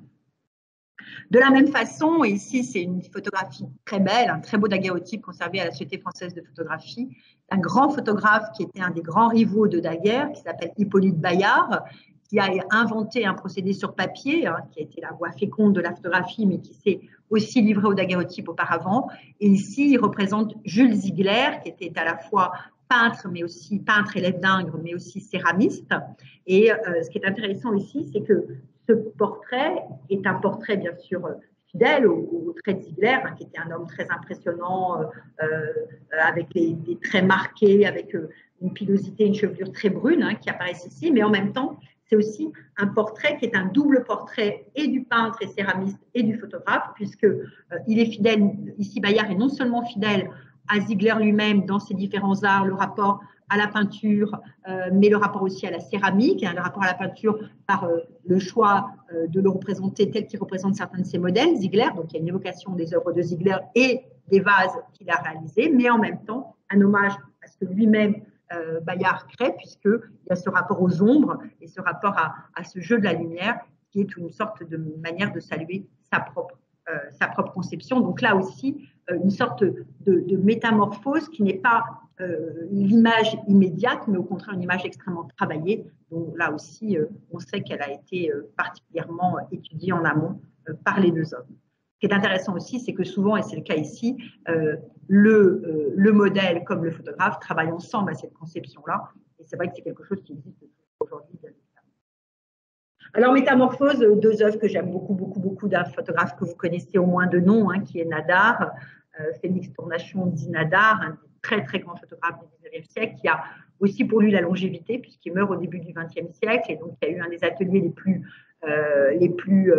De la même façon, et ici c'est une photographie très belle, un très beau daguerréotype conservé à la Société française de photographie, un grand photographe qui était un des grands rivaux de Daguerre, qui s'appelle Hippolyte Bayard, qui a inventé un procédé sur papier, qui a été la voie féconde de la photographie, mais qui s'est aussi livré au daguerréotype auparavant. Et ici, il représente Jules Ziegler, qui était à la fois peintre, mais aussi peintre élève d'Ingres, mais aussi céramiste. Et ce qui est intéressant ici, c'est que ce portrait est un portrait, bien sûr, fidèle au trait de Ziegler, qui était un homme très impressionnant, avec des traits marqués, avec une pilosité, une chevelure très brune, qui apparaissent ici, mais en même temps, c'est aussi un portrait qui est un double portrait et du peintre et céramiste et du photographe, puisqu'il est fidèle, ici Bayard est non seulement fidèle à Ziegler lui-même dans ses différents arts, le rapport à la peinture, mais le rapport aussi à la céramique, le rapport à la peinture par le choix de le représenter tel qu'il représente certains de ses modèles, Ziegler, donc il y a une évocation des œuvres de Ziegler et des vases qu'il a réalisés, mais en même temps un hommage à ce que lui-même Bayard crée, puisqu'il y a ce rapport aux ombres et ce rapport à ce jeu de la lumière qui est une sorte de manière de saluer sa propre conception. Donc là aussi, une sorte de métamorphose qui n'est pas l'image immédiate, mais au contraire une image extrêmement travaillée. Donc là aussi, on sait qu'elle a été particulièrement étudiée en amont par les deux hommes. Ce qui est intéressant aussi, c'est que souvent, et c'est le cas ici, le modèle comme le photographe travaillent ensemble à cette conception-là. Et c'est vrai que c'est quelque chose qui existe aujourd'hui. Alors, Métamorphose, deux œuvres que j'aime beaucoup d'un photographe que vous connaissez au moins de nom, qui est Nadar, Félix Tournachon dit Nadar, un très très grand photographe du 19e siècle, qui a aussi pour lui la longévité, puisqu'il meurt au début du 20e siècle, et donc il y a eu un des ateliers les plus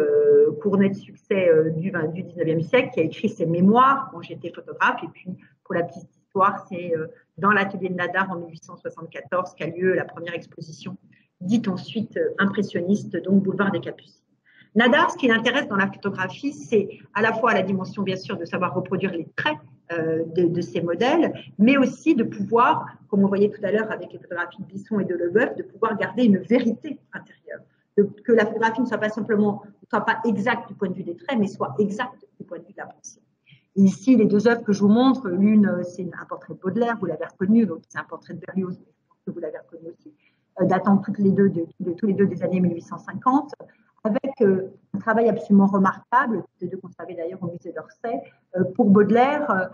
couronnés de succès du 19e siècle, qui a écrit ses mémoires quand j'étais photographe. Et puis, pour la petite histoire, c'est dans l'atelier de Nadar en 1874 qu'a lieu la première exposition, dite ensuite impressionniste, donc Boulevard des Capucines. Nadar, ce qui l'intéresse dans la photographie, c'est à la fois la dimension, bien sûr, de savoir reproduire les traits de ces modèles, mais aussi de pouvoir, comme on voyait tout à l'heure avec les photographies de Bisson et de Leboeuf, de pouvoir garder une vérité intérieure. Que la photographie ne soit pas exacte du point de vue des traits, mais soit exacte du point de vue de la pensée. Et ici, les deux œuvres que je vous montre, l'une, c'est un portrait de Baudelaire, vous l'avez reconnu, l'autre, c'est un portrait de Berlioz, je pense que vous l'avez reconnu aussi, datant tous les deux des années 1850, avec un travail absolument remarquable, tous les deux conservés d'ailleurs au musée d'Orsay, pour Baudelaire,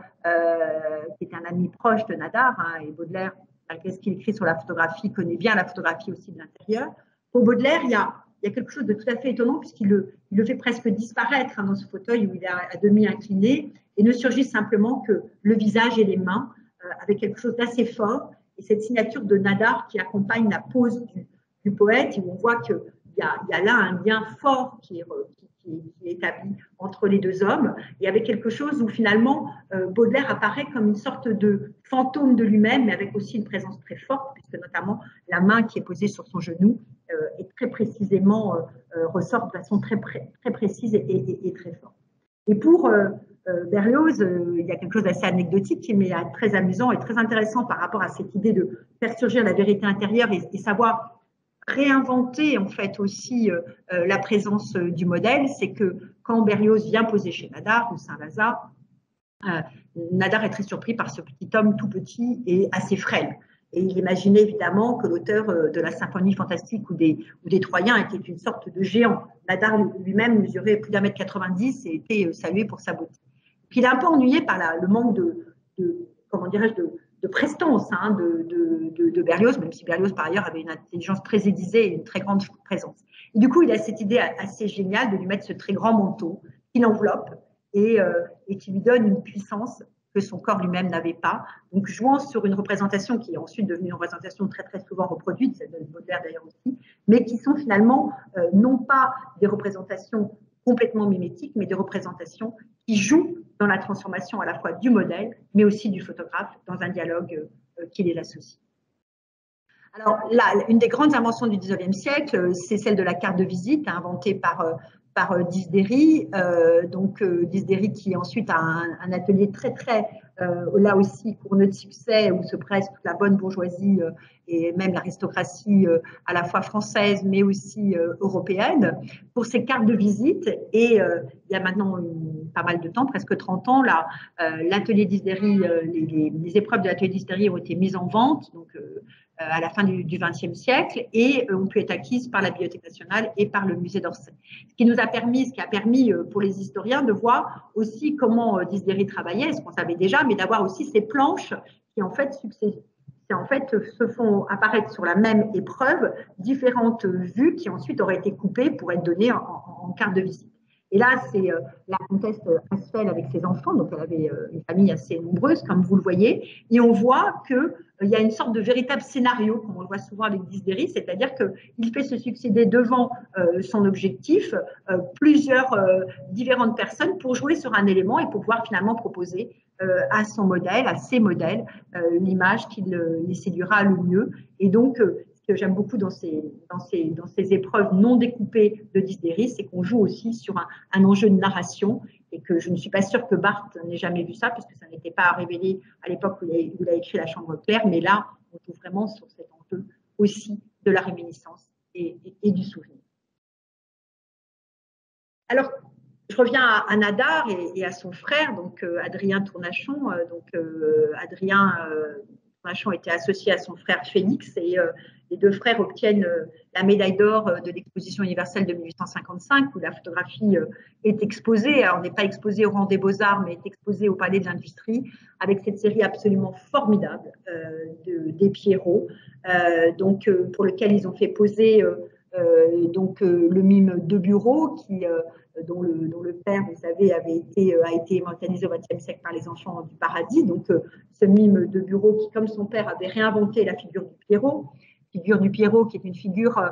qui est un ami proche de Nadar, et Baudelaire, malgré ce qu'il écrit sur la photographie, connaît bien la photographie aussi de l'intérieur. Pour Baudelaire, il y a quelque chose de tout à fait étonnant, puisqu'il le fait presque disparaître dans ce fauteuil où il est à demi incliné, et ne surgit simplement que le visage et les mains, avec quelque chose d'assez fort, et cette signature de Nadar qui accompagne la pose du poète, où on voit qu'il y a là un lien fort qui est établi entre les deux hommes, et avec quelque chose où finalement Baudelaire apparaît comme une sorte de fantôme de lui-même, mais avec aussi une présence très forte, puisque notamment la main qui est posée sur son genou est très précisément, ressort de façon très précise et très forte. Et pour Berlioz, il y a quelque chose d'assez anecdotique, mais très amusant et très intéressant par rapport à cette idée de faire surgir la vérité intérieure et savoir réinventer en fait aussi la présence du modèle. C'est que quand Berlioz vient poser chez Nadar ou Saint-Lazare, Nadar est très surpris par ce petit homme tout petit et assez frêle. Et il imaginait évidemment que l'auteur de la symphonie fantastique ou des Troyens était une sorte de géant. Nadar lui-même mesurait plus d'1,90 m et était salué pour sa beauté. Puis il est un peu ennuyé par le manque comment dirais-je, de prestance de Berlioz, même si Berlioz par ailleurs avait une intelligence très aiguisée et une très grande présence. Et du coup, il a cette idée assez géniale de lui mettre ce très grand manteau qui l'enveloppe et qui lui donne une puissance que son corps lui-même n'avait pas. Donc, jouant sur une représentation qui est ensuite devenue une représentation très, très souvent reproduite, celle de Baudelaire d'ailleurs aussi, mais qui sont finalement non pas des représentations complètement mimétiques, mais des représentations qui jouent dans la transformation à la fois du modèle, mais aussi du photographe dans un dialogue qui les associe. Alors là, une des grandes inventions du 19e siècle, c'est celle de la carte de visite, inventée par Disdéry. Disdéry qui ensuite a un atelier très, là aussi, couronneux de succès, où se presse toute la bonne bourgeoisie et même l'aristocratie à la fois française, mais aussi européenne, pour ces cartes de visite. Et il y a maintenant pas mal de temps, presque 30 ans, l'atelier Disdéry, les épreuves de l'atelier Disdéry ont été mises en vente, donc à la fin du XXe siècle, et ont pu être acquises par la Bibliothèque nationale et par le musée d'Orsay. Ce qui a permis pour les historiens de voir aussi comment Disdéry travaillait, ce qu'on savait déjà, mais d'avoir aussi ces planches qui en fait se font apparaître sur la même épreuve différentes vues qui ensuite auraient été coupées pour être données en carte de visite. Et là, c'est la comtesse Asfeld avec ses enfants, donc elle avait une famille assez nombreuse, comme vous le voyez, et on voit qu'il y a une sorte de véritable scénario, comme on le voit souvent avec Disdéry, c'est-à-dire qu'il fait se succéder devant son objectif plusieurs différentes personnes pour jouer sur un élément et pour pouvoir finalement proposer à son modèle, à ses modèles, l'image qui les séduira le mieux. Et donc, que j'aime beaucoup dans ces épreuves non découpées de Disdéry, c'est qu'on joue aussi sur un enjeu de narration et que je ne suis pas sûre que Barthes n'ait jamais vu ça, puisque ça n'était pas révélé à l'époque où il a écrit La Chambre claire, mais là, on joue vraiment sur cet enjeu aussi de la réminiscence et du souvenir. Alors, je reviens à Nadar et à son frère, donc Adrien Tournachon. Adrien Tournachon était associé à son frère Félix et les deux frères obtiennent la médaille d'or de l'exposition universelle de 1855 où la photographie est exposée. Alors, on n'est pas exposée au rang des Beaux-Arts, mais est exposée au Palais de l'Industrie avec cette série absolument formidable des Pierrot, pour lequel ils ont fait poser le mime de bureau dont le père, vous savez, a été immortalisé au XXe siècle par les enfants du paradis. Donc, ce mime de bureau qui, comme son père, avait réinventé la figure du Pierrot qui est une figure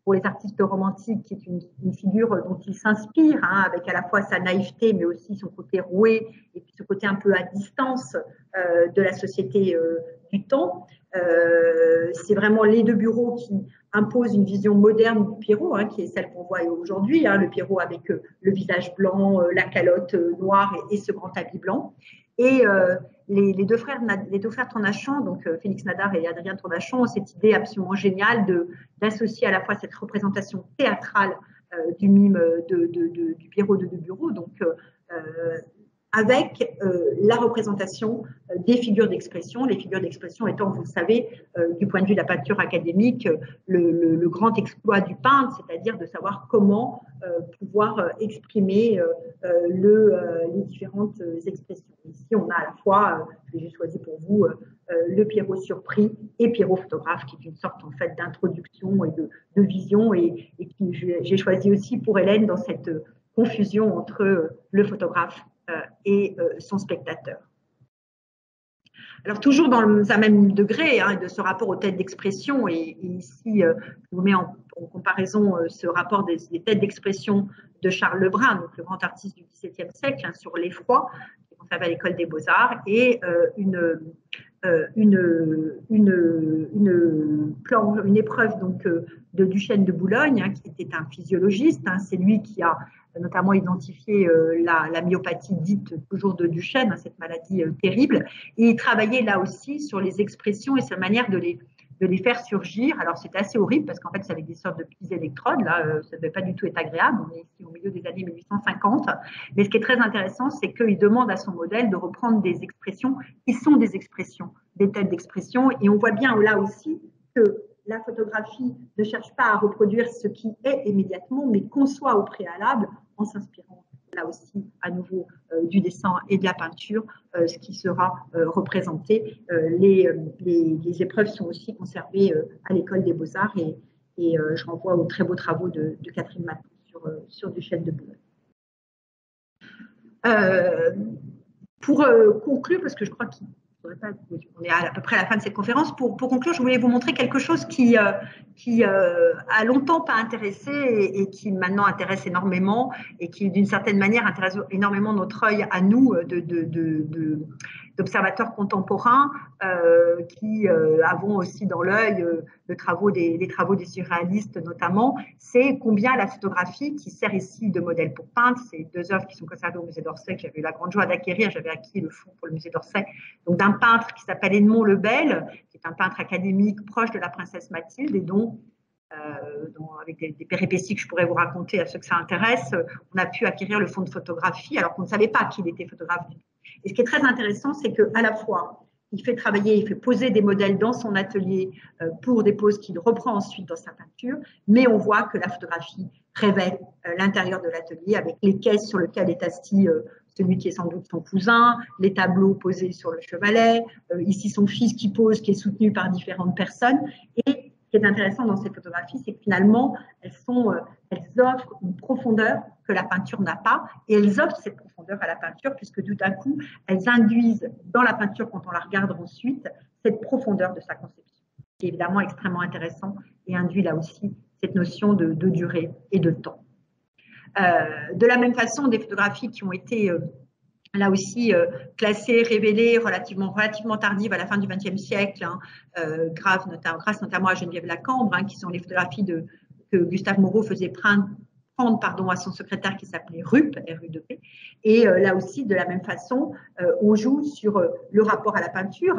pour les artistes romantiques, qui est une figure dont il s'inspire, avec à la fois sa naïveté, mais aussi son côté roué, et puis ce côté un peu à distance de la société du temps. C'est vraiment les deux bureaux qui imposent une vision moderne du Pierrot, qui est celle qu'on voit aujourd'hui, le Pierrot avec le visage blanc, la calotte noire et ce grand habit blanc. Et les deux frères Tournachon, donc Félix Nadar et Adrien Tournachon, ont cette idée absolument géniale d'associer à la fois cette représentation théâtrale du mime du Pierrot de bureau, avec la représentation des figures d'expression, les figures d'expression étant, vous le savez, du point de vue de la peinture académique, le grand exploit du peintre, c'est-à-dire de savoir comment pouvoir exprimer les différentes expressions. Ici, on a à la fois, j'ai choisi pour vous, le Pierrot surpris et Pierrot photographe, qui est une sorte en fait d'introduction et de vision, et qui j'ai choisi aussi pour Hélène dans cette confusion entre le photographe et son spectateur. Alors, toujours dans un même degré de ce rapport aux têtes d'expression, et ici, je vous mets en comparaison ce rapport des têtes d'expression de Charles Lebrun, donc le grand artiste du XVIIe siècle, sur l'effroi, qui est conservé à l'École des Beaux-Arts, et une épreuve de Duchesne de Boulogne, qui était un physiologiste. C'est lui qui a notamment identifié la myopathie dite toujours de Duchesne, cette maladie terrible. Et il travaillait là aussi sur les expressions et sa manière de de les faire surgir. Alors, c'était assez horrible parce qu'en fait, ça avait des sortes de petits électrodes. Là, ça ne devait pas du tout être agréable. On est ici au milieu des années 1850. Mais ce qui est très intéressant, c'est qu'il demande à son modèle de reprendre des expressions qui sont des expressions, des têtes d'expression. Et on voit bien là aussi que la photographie ne cherche pas à reproduire ce qui est immédiatement, mais conçoit au préalable en s'inspirant là aussi à nouveau du dessin et de la peinture, ce qui sera représenté. Les épreuves sont aussi conservées à l'école des Beaux-Arts et je renvoie aux très beaux travaux de Catherine Maton sur Duchesne de Boulogne. Pour conclure, parce que je crois qu'on est à peu près à la fin de cette conférence, pour conclure, je voulais vous montrer quelque chose qui a longtemps pas intéressé et qui maintenant intéresse énormément et qui d'une certaine manière intéresse énormément notre œil à nous d'observateurs contemporains qui avons aussi dans l'œil les travaux des surréalistes notamment, c'est combien la photographie qui sert ici de modèle pour peindre, ces deux œuvres qui sont conservées au musée d'Orsay que j'avais eu la grande joie d'acquérir, j'avais acquis le fonds pour le musée d'Orsay, donc d'un peintre qui s'appelle Edmond Lebel, qui est un peintre académique proche de la princesse Mathilde et dont avec des péripéties que je pourrais vous raconter à ceux que ça intéresse, on a pu acquérir le fonds de photographie alors qu'on ne savait pas qu'il était photographe. Et ce qui est très intéressant, c'est qu'à la fois, il fait travailler, il fait poser des modèles dans son atelier pour des poses qu'il reprend ensuite dans sa peinture, mais on voit que la photographie révèle l'intérieur de l'atelier avec les caisses sur lesquelles est assis celui qui est sans doute son cousin, les tableaux posés sur le chevalet, ici son fils qui pose, qui est soutenu par différentes personnes. Et ce qui est intéressant dans ces photographies, c'est que finalement, elles offrent une profondeur que la peinture n'a pas, et elles offrent cette profondeur à la peinture, puisque tout à coup, elles induisent dans la peinture, quand on la regarde ensuite, cette profondeur de sa conception, qui est évidemment extrêmement intéressant et induit là aussi cette notion de durée et de temps. De la même façon, des photographies qui ont été là aussi classées, révélées, relativement tardives à la fin du XXe siècle, grâce notamment à Geneviève Lacambre, qui sont les photographies que Gustave Moreau faisait prendre à son secrétaire qui s'appelait RUP, R-U-P. Et là aussi, de la même façon, on joue sur le rapport à la peinture.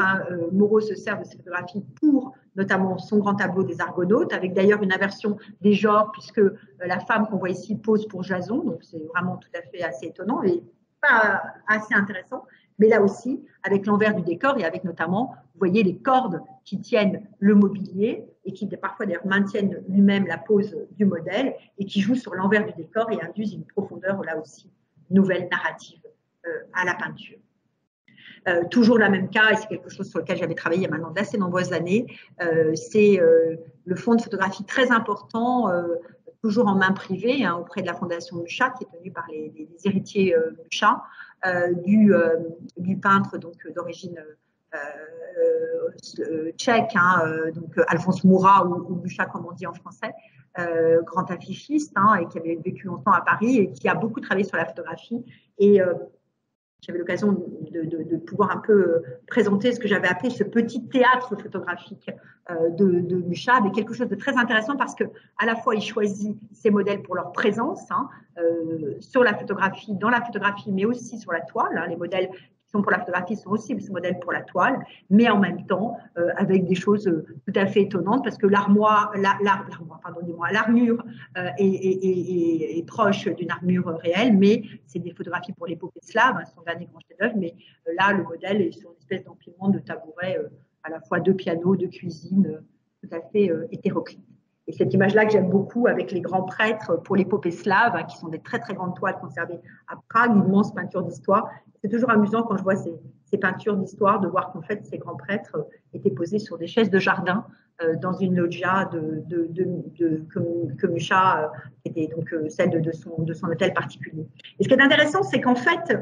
Moreau se sert de ces photographies pour notamment son grand tableau des Argonautes, avec d'ailleurs une inversion des genres, puisque la femme qu'on voit ici pose pour Jason, donc c'est vraiment tout à fait assez étonnant et pas assez intéressant. Mais là aussi, avec l'envers du décor et avec notamment, vous voyez, les cordes qui tiennent le mobilier et qui parfois d'ailleurs maintiennent lui-même la pose du modèle et qui jouent sur l'envers du décor et induisent une profondeur là aussi nouvelle narrative à la peinture. Toujours le même cas, et c'est quelque chose sur lequel j'avais travaillé il y a maintenant d'assez nombreuses années, c'est le fonds de photographie très important, toujours en main privée, auprès de la Fondation Mucha, qui est tenue par les héritiers Mucha, du peintre d'origine tchèque, donc Alphonse Moura ou Mucha comme on dit en français, grand affichiste et qui avait vécu longtemps à Paris et qui a beaucoup travaillé sur la photographie. Et j'avais l'occasion de pouvoir un peu présenter ce que j'avais appelé ce petit théâtre photographique de Mucha, avec quelque chose de très intéressant parce que à la fois il choisit ses modèles pour leur présence sur la photographie, dans la photographie, mais aussi sur la toile. Les modèles qui sont pour la photographie sont aussi des modèles pour la toile, mais en même temps avec des choses tout à fait étonnantes parce que l'armure est proche d'une armure réelle, mais c'est des photographies pour l'épopée slave, son dernier grand chef-d'œuvre, mais là le modèle est sur une espèce d'empilement de tabourets à la fois de piano, de cuisine, tout à fait hétéroclite. Et cette image-là que j'aime beaucoup avec les grands prêtres pour l'épopée slave, qui sont des très très grandes toiles conservées à Prague, une immense peinture d'histoire. C'est toujours amusant quand je vois ces peintures d'histoire de voir qu'en fait ces grands prêtres étaient posés sur des chaises de jardin dans une loggia que Mucha était donc celle de son hôtel particulier. Et ce qui est intéressant, c'est qu'en fait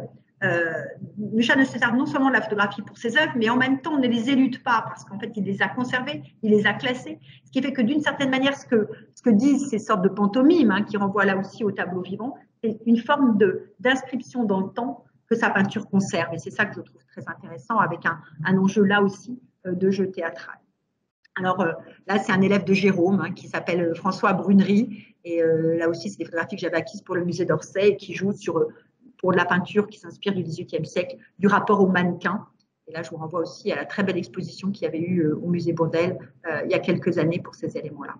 Mucha ne se sert non seulement de la photographie pour ses œuvres, mais en même temps ne les élude pas parce qu'en fait il les a conservées, il les a classées, ce qui fait que d'une certaine manière ce que disent ces sortes de pantomimes qui renvoient là aussi au tableau vivant, c'est une forme d'inscription dans le temps que sa peinture conserve, et c'est ça que je trouve très intéressant avec un enjeu là aussi de jeu théâtral. Alors là c'est un élève de Jérôme qui s'appelle François Brunery, et là aussi c'est des photographies que j'avais acquises pour le musée d'Orsay et qui jouent pour de la peinture qui s'inspire du XVIIIe siècle, du rapport au mannequin. Et là, je vous renvoie aussi à la très belle exposition qu'il y avait eu au musée Bourdelle il y a quelques années pour ces éléments-là.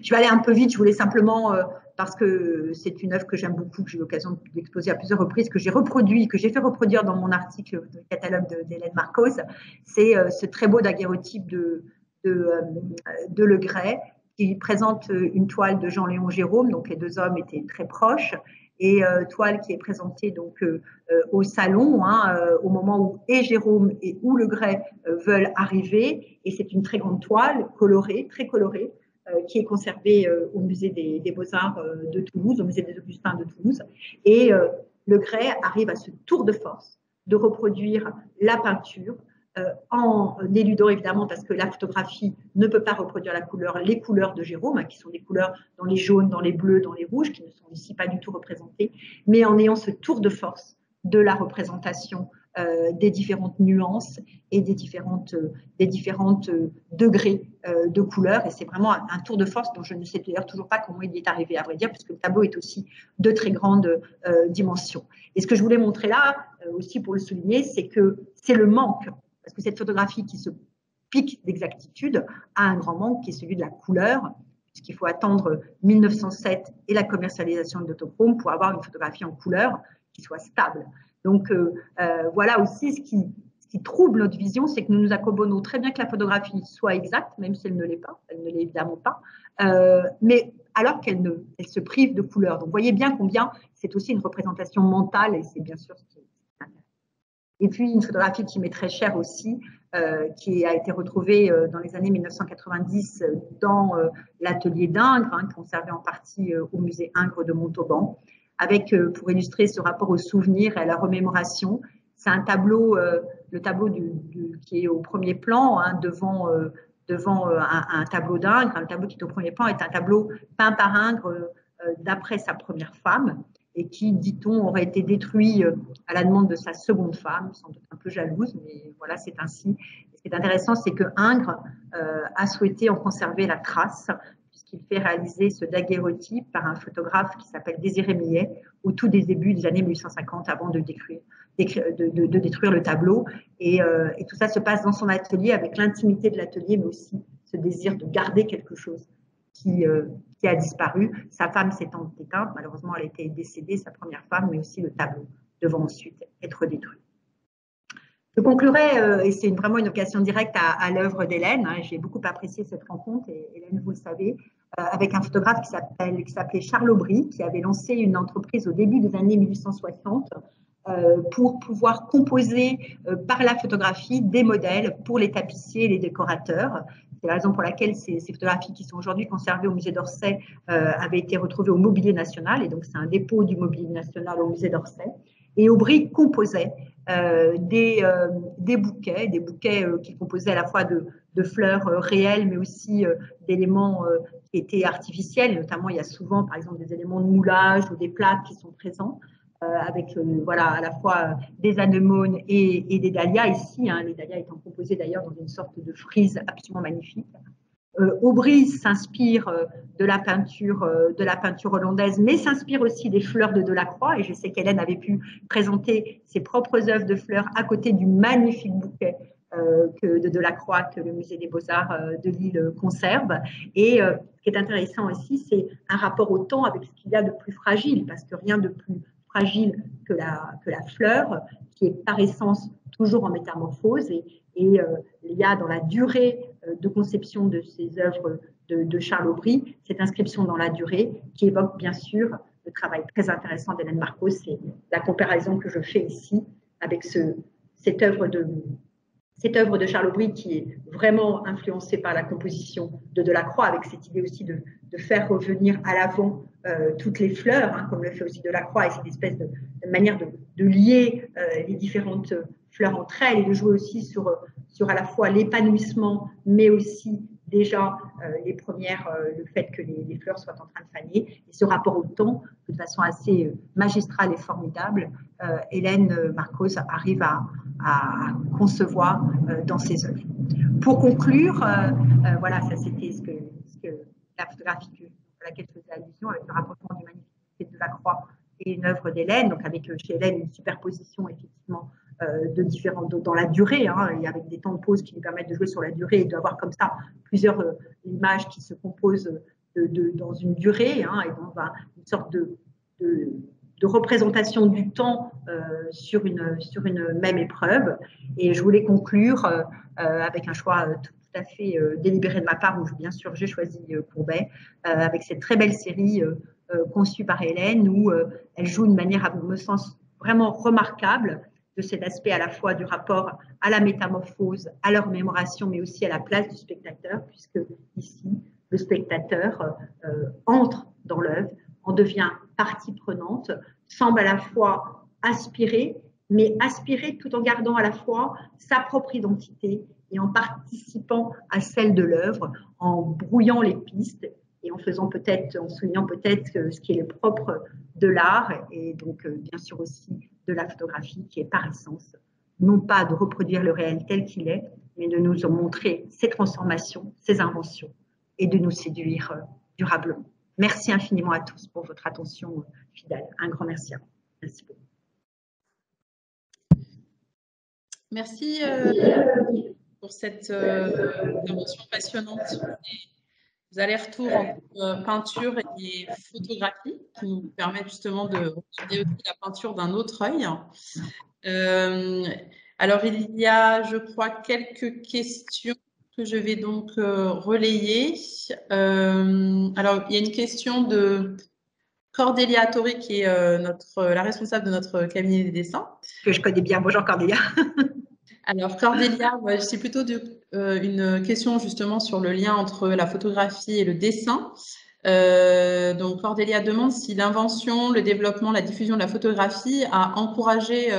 Je vais aller un peu vite, je voulais simplement, parce que c'est une œuvre que j'aime beaucoup, que j'ai eu l'occasion d'exposer à plusieurs reprises, que j'ai fait reproduire dans mon article de catalogue d'Hélène Marcos, c'est ce très beau daguerreotype de Le Gray, qui présente une toile de Jean-Léon Gérôme, donc les deux hommes étaient très proches, et toile qui est présentée donc au salon, au moment où et Jérôme et ou Le Gray veulent arriver, et c'est une très grande toile colorée, très colorée, qui est conservée au musée des Beaux-Arts de Toulouse, au musée des Augustins de Toulouse. Et Le Gray arrive à ce tour de force de reproduire la peinture en éludant évidemment, parce que la photographie ne peut pas reproduire les couleurs de Jérôme, qui sont des couleurs dans les jaunes, dans les bleus, dans les rouges, qui ne sont ici pas du tout représentées, mais en ayant ce tour de force de la représentation des différentes nuances et des différentes degrés de couleurs. Et c'est vraiment un tour de force dont je ne sais d'ailleurs toujours pas comment il y est arrivé, à vrai dire, puisque le tableau est aussi de très grande dimension. Et ce que je voulais montrer là, aussi pour le souligner, c'est que c'est le manque, parce que cette photographie qui se pique d'exactitude a un grand manque qui est celui de la couleur, puisqu'il faut attendre 1907 et la commercialisation de l'autochrome pour avoir une photographie en couleur qui soit stable. Donc voilà aussi ce qui trouble notre vision, c'est que nous nous accommodons très bien que la photographie soit exacte, même si elle ne l'est pas, elle ne l'est évidemment pas, mais alors qu'elle se prive de couleur. Donc vous voyez bien combien c'est aussi une représentation mentale, et c'est bien sûr ce qui est intéressant. Et puis une photographie qui m'est très chère aussi, qui a été retrouvée dans les années 1990 dans l'atelier d'Ingres, conservé en partie au musée Ingres de Montauban, avec, pour illustrer ce rapport au souvenir et à la remémoration, c'est un tableau, le tableau qui est au premier plan, devant un tableau d'Ingres. Le tableau qui est au premier plan est un tableau peint par Ingres d'après sa première femme, et qui, dit-on, aurait été détruit à la demande de sa seconde femme, sans doute un peu jalouse, mais voilà, c'est ainsi. Et ce qui est intéressant, c'est que Ingres a souhaité en conserver la trace, puisqu'il fait réaliser ce daguerreotype par un photographe qui s'appelle Désiré Millet, au tout des débuts des années 1850, avant de détruire le tableau. Et tout ça se passe dans son atelier, avec l'intimité de l'atelier, mais aussi ce désir de garder quelque chose qui a disparu. Sa femme s'étant éteinte, malheureusement elle était décédée, sa première femme, mais aussi le tableau devant ensuite être détruit. Je conclurai, et c'est vraiment une occasion directe à l'œuvre d'Hélène, j'ai beaucoup apprécié cette rencontre, et Hélène, vous le savez, avec un photographe qui s'appelait Charles Aubry, qui avait lancé une entreprise au début des années 1860 pour pouvoir composer par la photographie des modèles pour les tapissiers et les décorateurs. C'est la raison pour laquelle ces photographies qui sont aujourd'hui conservées au musée d'Orsay avaient été retrouvées au Mobilier National, et donc c'est un dépôt du Mobilier National au musée d'Orsay. Et Aubry composait des bouquets qu'il composait à la fois de fleurs réelles, mais aussi d'éléments qui étaient artificiels. Notamment, il y a souvent, par exemple, des éléments de moulage ou des plaques qui sont présents, avec voilà, à la fois des anémones et des dahlias ici, les dahlias étant composés d'ailleurs dans une sorte de frise absolument magnifique. Aubry s'inspire de la peinture hollandaise, mais s'inspire aussi des fleurs de Delacroix, et je sais qu'Hélène avait pu présenter ses propres œuvres de fleurs à côté du magnifique bouquet de Delacroix que le musée des Beaux-Arts de Lille conserve. Et ce qui est intéressant aussi, c'est un rapport au temps avec ce qu'il y a de plus fragile, parce que rien de plus fragile que la fleur, qui est par essence toujours en métamorphose, et il y a dans la durée de conception de ces œuvres de Charles Aubry cette inscription dans la durée qui évoque bien sûr le travail très intéressant d'Hélène Marcos. C'est la comparaison que je fais ici avec cette œuvre de Charles Aubry, qui est vraiment influencée par la composition de Delacroix, avec cette idée aussi de faire revenir à l'avant toutes les fleurs, comme le fait aussi Delacroix, et cette espèce de manière de lier les différentes fleurs entre elles, et de jouer aussi sur à la fois l'épanouissement, mais aussi déjà le fait que les fleurs soient en train de faner, et ce rapport au temps, de façon assez magistrale et formidable, Hélène Marcos arrive à concevoir dans ses œuvres. Pour conclure, voilà, ça c'était ce que la photographie à laquelle je faisais allusion, avec le rapprochement du magnifique de Delacroix et une œuvre d'Hélène, donc avec chez Hélène une superposition effectivement dans la durée, hein, et avec des temps de pause qui nous permettent de jouer sur la durée et d'avoir comme ça plusieurs images qui se composent dans une durée, hein, et dans une sorte de représentation du temps sur une même épreuve. Et je voulais conclure avec un choix tout à fait délibéré de ma part, où bien sûr j'ai choisi Courbet, avec cette très belle série conçue par Hélène, où elle joue d'une manière, à mon sens, vraiment remarquable de cet aspect à la fois du rapport à la métamorphose, à la remémoration, mais aussi à la place du spectateur, puisque ici, le spectateur entre dans l'œuvre, en devient partie prenante, semble à la fois aspirer, mais aspirer tout en gardant à la fois sa propre identité et en participant à celle de l'œuvre, en brouillant les pistes et en soulignant peut-être ce qui est le propre de l'art et donc bien sûr aussi de la photographie, qui est par essence non pas de reproduire le réel tel qu'il est, mais de nous montrer ses transformations, ses inventions et de nous séduire durablement. Merci infiniment à tous pour votre attention fidèle. Un grand merci à vous. Merci beaucoup. Merci pour cette intervention passionnante. Des allers-retours entre peinture et photographie qui nous permettent justement de regarder aussi la peinture d'un autre œil. Alors, il y a, je crois, quelques questions que je vais donc relayer. Alors, il y a une question de Cordélia Toré, qui est la responsable de notre cabinet des dessins. Que je connais bien. Bonjour Cordélia. Alors, Cordélia, c'est plutôt une question justement sur le lien entre la photographie et le dessin. Donc, Cordélia demande si l'invention, le développement, la diffusion de la photographie a encouragé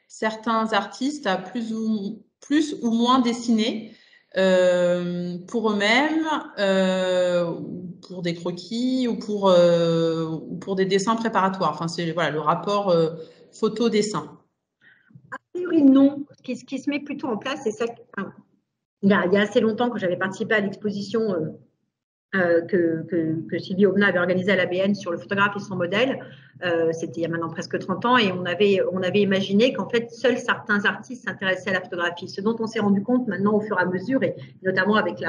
certains artistes à plus ou moins dessiner pour eux-mêmes, pour des croquis ou pour des dessins préparatoires. Enfin, c'est voilà, le rapport photo-dessin. A priori, non. Ce qui se met plutôt en place, c'est ça. Il y a assez longtemps que j'avais participé à l'exposition que Sylvie Aubenas avait organisée à l'ABN sur le photographe et son modèle. C'était il y a maintenant presque 30 ans, et on avait imaginé qu'en fait, seuls certains artistes s'intéressaient à la photographie. Ce dont on s'est rendu compte maintenant au fur et à mesure, et notamment avec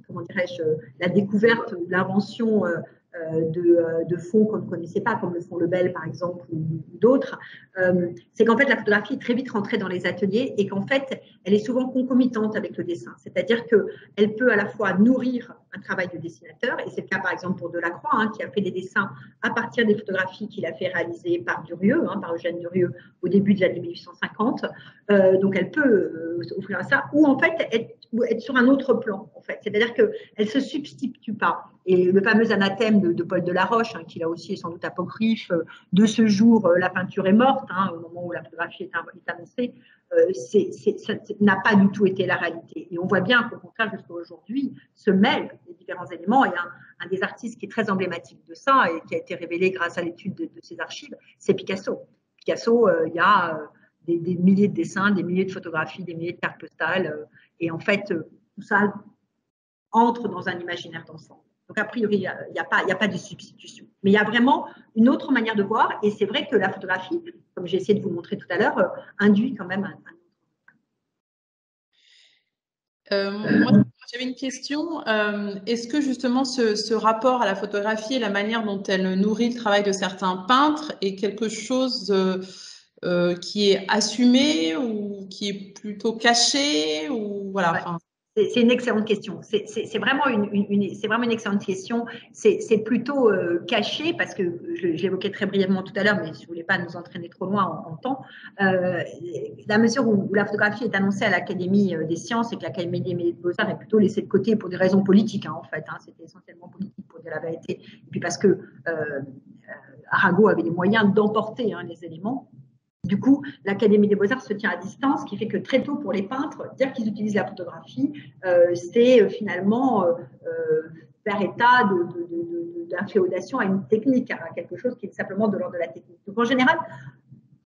comment dirais-je, la découverte ou l'invention de fonds qu'on ne connaissait pas, comme le fonds Lebel par exemple, ou d'autres, c'est qu'en fait la photographie est très vite rentrée dans les ateliers et qu'en fait elle est souvent concomitante avec le dessin, c'est-à-dire qu'elle peut à la fois nourrir un travail de dessinateur, et c'est le cas par exemple pour Delacroix, hein, qui a fait des dessins à partir des photographies qu'il a fait réaliser par Durieux, hein, par Eugène Durieux au début de l'année 1850. Donc elle peut offrir à ça, ou en fait être sur un autre plan, en fait, c'est-à-dire qu'elle ne se substitue pas. Et le fameux anathème de Paul Delaroche, hein, qui là aussi est sans doute apocryphe, de ce jour, la peinture est morte, hein, au moment où la photographie est annoncée, ça n'a pas du tout été la réalité. Et on voit bien qu'au contraire, jusqu'à aujourd'hui, se mêlent les différents éléments. Et un des artistes qui est très emblématique de ça et qui a été révélé grâce à l'étude de ses archives, c'est Picasso. Picasso, il y a des milliers de dessins, des milliers de photographies, des milliers de cartes postales. Et en fait, tout ça entre dans un imaginaire d'ensemble. Donc, a priori, il n'y a pas de substitution. Mais il y a vraiment une autre manière de voir. Et c'est vrai que la photographie, comme j'ai essayé de vous montrer tout à l'heure, induit quand même moi, j'avais une question. Est-ce que justement ce rapport à la photographie et la manière dont elle nourrit le travail de certains peintres est quelque chose qui est assumé ou qui est plutôt caché ou voilà. Ouais. C'est une excellente question. C'est vraiment une excellente question. C'est plutôt caché, parce que je l'évoquais très brièvement tout à l'heure, mais je ne voulais pas nous entraîner trop loin en temps. La mesure où la photographie est annoncée à l'Académie des sciences et que l'Académie des beaux-arts est plutôt laissée de côté pour des raisons politiques, hein, en fait. Hein, c'était essentiellement politique, pour dire la vérité. Et puis parce que Arago avait les moyens d'emporter, hein, les éléments. Du coup, l'Académie des Beaux-Arts se tient à distance, ce qui fait que très tôt, pour les peintres, dire qu'ils utilisent la photographie, c'est finalement faire état d'inféodation à une technique, à quelque chose qui est simplement de l'ordre de la technique. Donc, en général,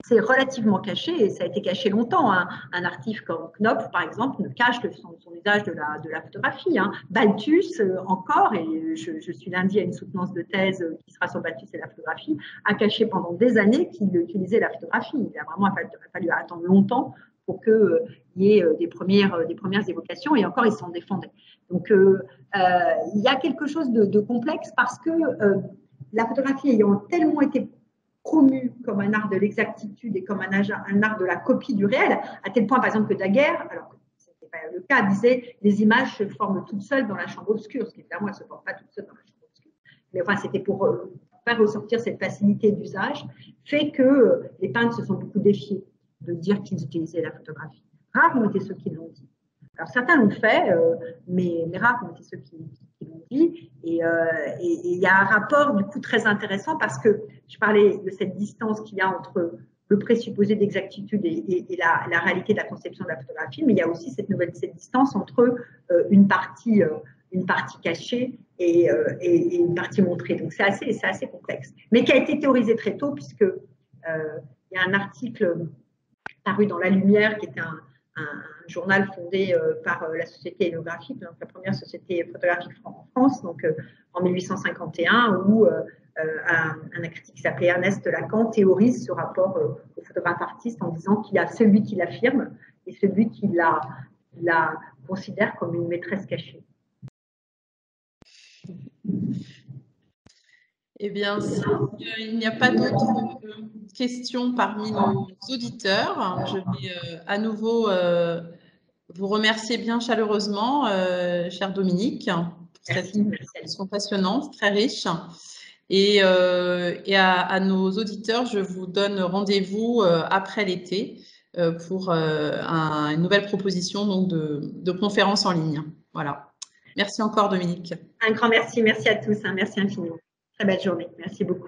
c'est relativement caché et ça a été caché longtemps. Hein. Un artiste comme Knopf, par exemple, ne cache son usage de la photographie. Hein. Balthus, encore, et je suis lundi à une soutenance de thèse qui sera sur Balthus et la photographie, a caché pendant des années qu'il utilisait la photographie. Il a vraiment fallu attendre longtemps pour qu'il y ait des premières évocations, et encore, il s'en défendait. Donc, il y a quelque chose de complexe parce que la photographie ayant tellement été promu comme un art de l'exactitude et comme un art de la copie du réel, à tel point, par exemple, que Daguerre, alors que ce n'était pas le cas, disait les images se forment toutes seules dans la chambre obscure, ce qui évidemment, elles ne se forment pas toutes seules dans la chambre obscure. Mais enfin, c'était pour faire ressortir cette facilité d'usage, fait que les peintres se sont beaucoup défiés de dire qu'ils utilisaient la photographie. Rares ont été ceux qui l'ont dit. Alors, certains l'ont fait, mais rares ont été ceux qui l'ont dit. Et il y a un rapport, du coup, très intéressant parce que je parlais de cette distance qu'il y a entre le présupposé d'exactitude et la réalité de la conception de la photographie, mais il y a aussi cette distance entre une partie cachée et une partie montrée. Donc, c'est assez complexe. Mais qui a été théorisé très tôt, puisque il y a un article paru dans La Lumière, qui est un journal fondé par la Société héliographique, donc la première société photographique en France, donc en 1851, où un critique qui s'appelait Ernest Lacan théorise ce rapport au photographe artiste en disant qu'il y a celui qui l'affirme et celui qui la considère comme une maîtresse cachée. Eh bien, s'il n'y a pas d'autres questions parmi nos auditeurs, je vais à nouveau vous remercier bien chaleureusement, cher Dominique, pour cette discussion passionnante, très riche. Et à nos auditeurs, je vous donne rendez-vous après l'été pour une nouvelle proposition donc, de conférence en ligne. Voilà. Merci encore, Dominique. Un grand merci. Merci à tous. Merci infiniment. Très belle journée. Merci beaucoup.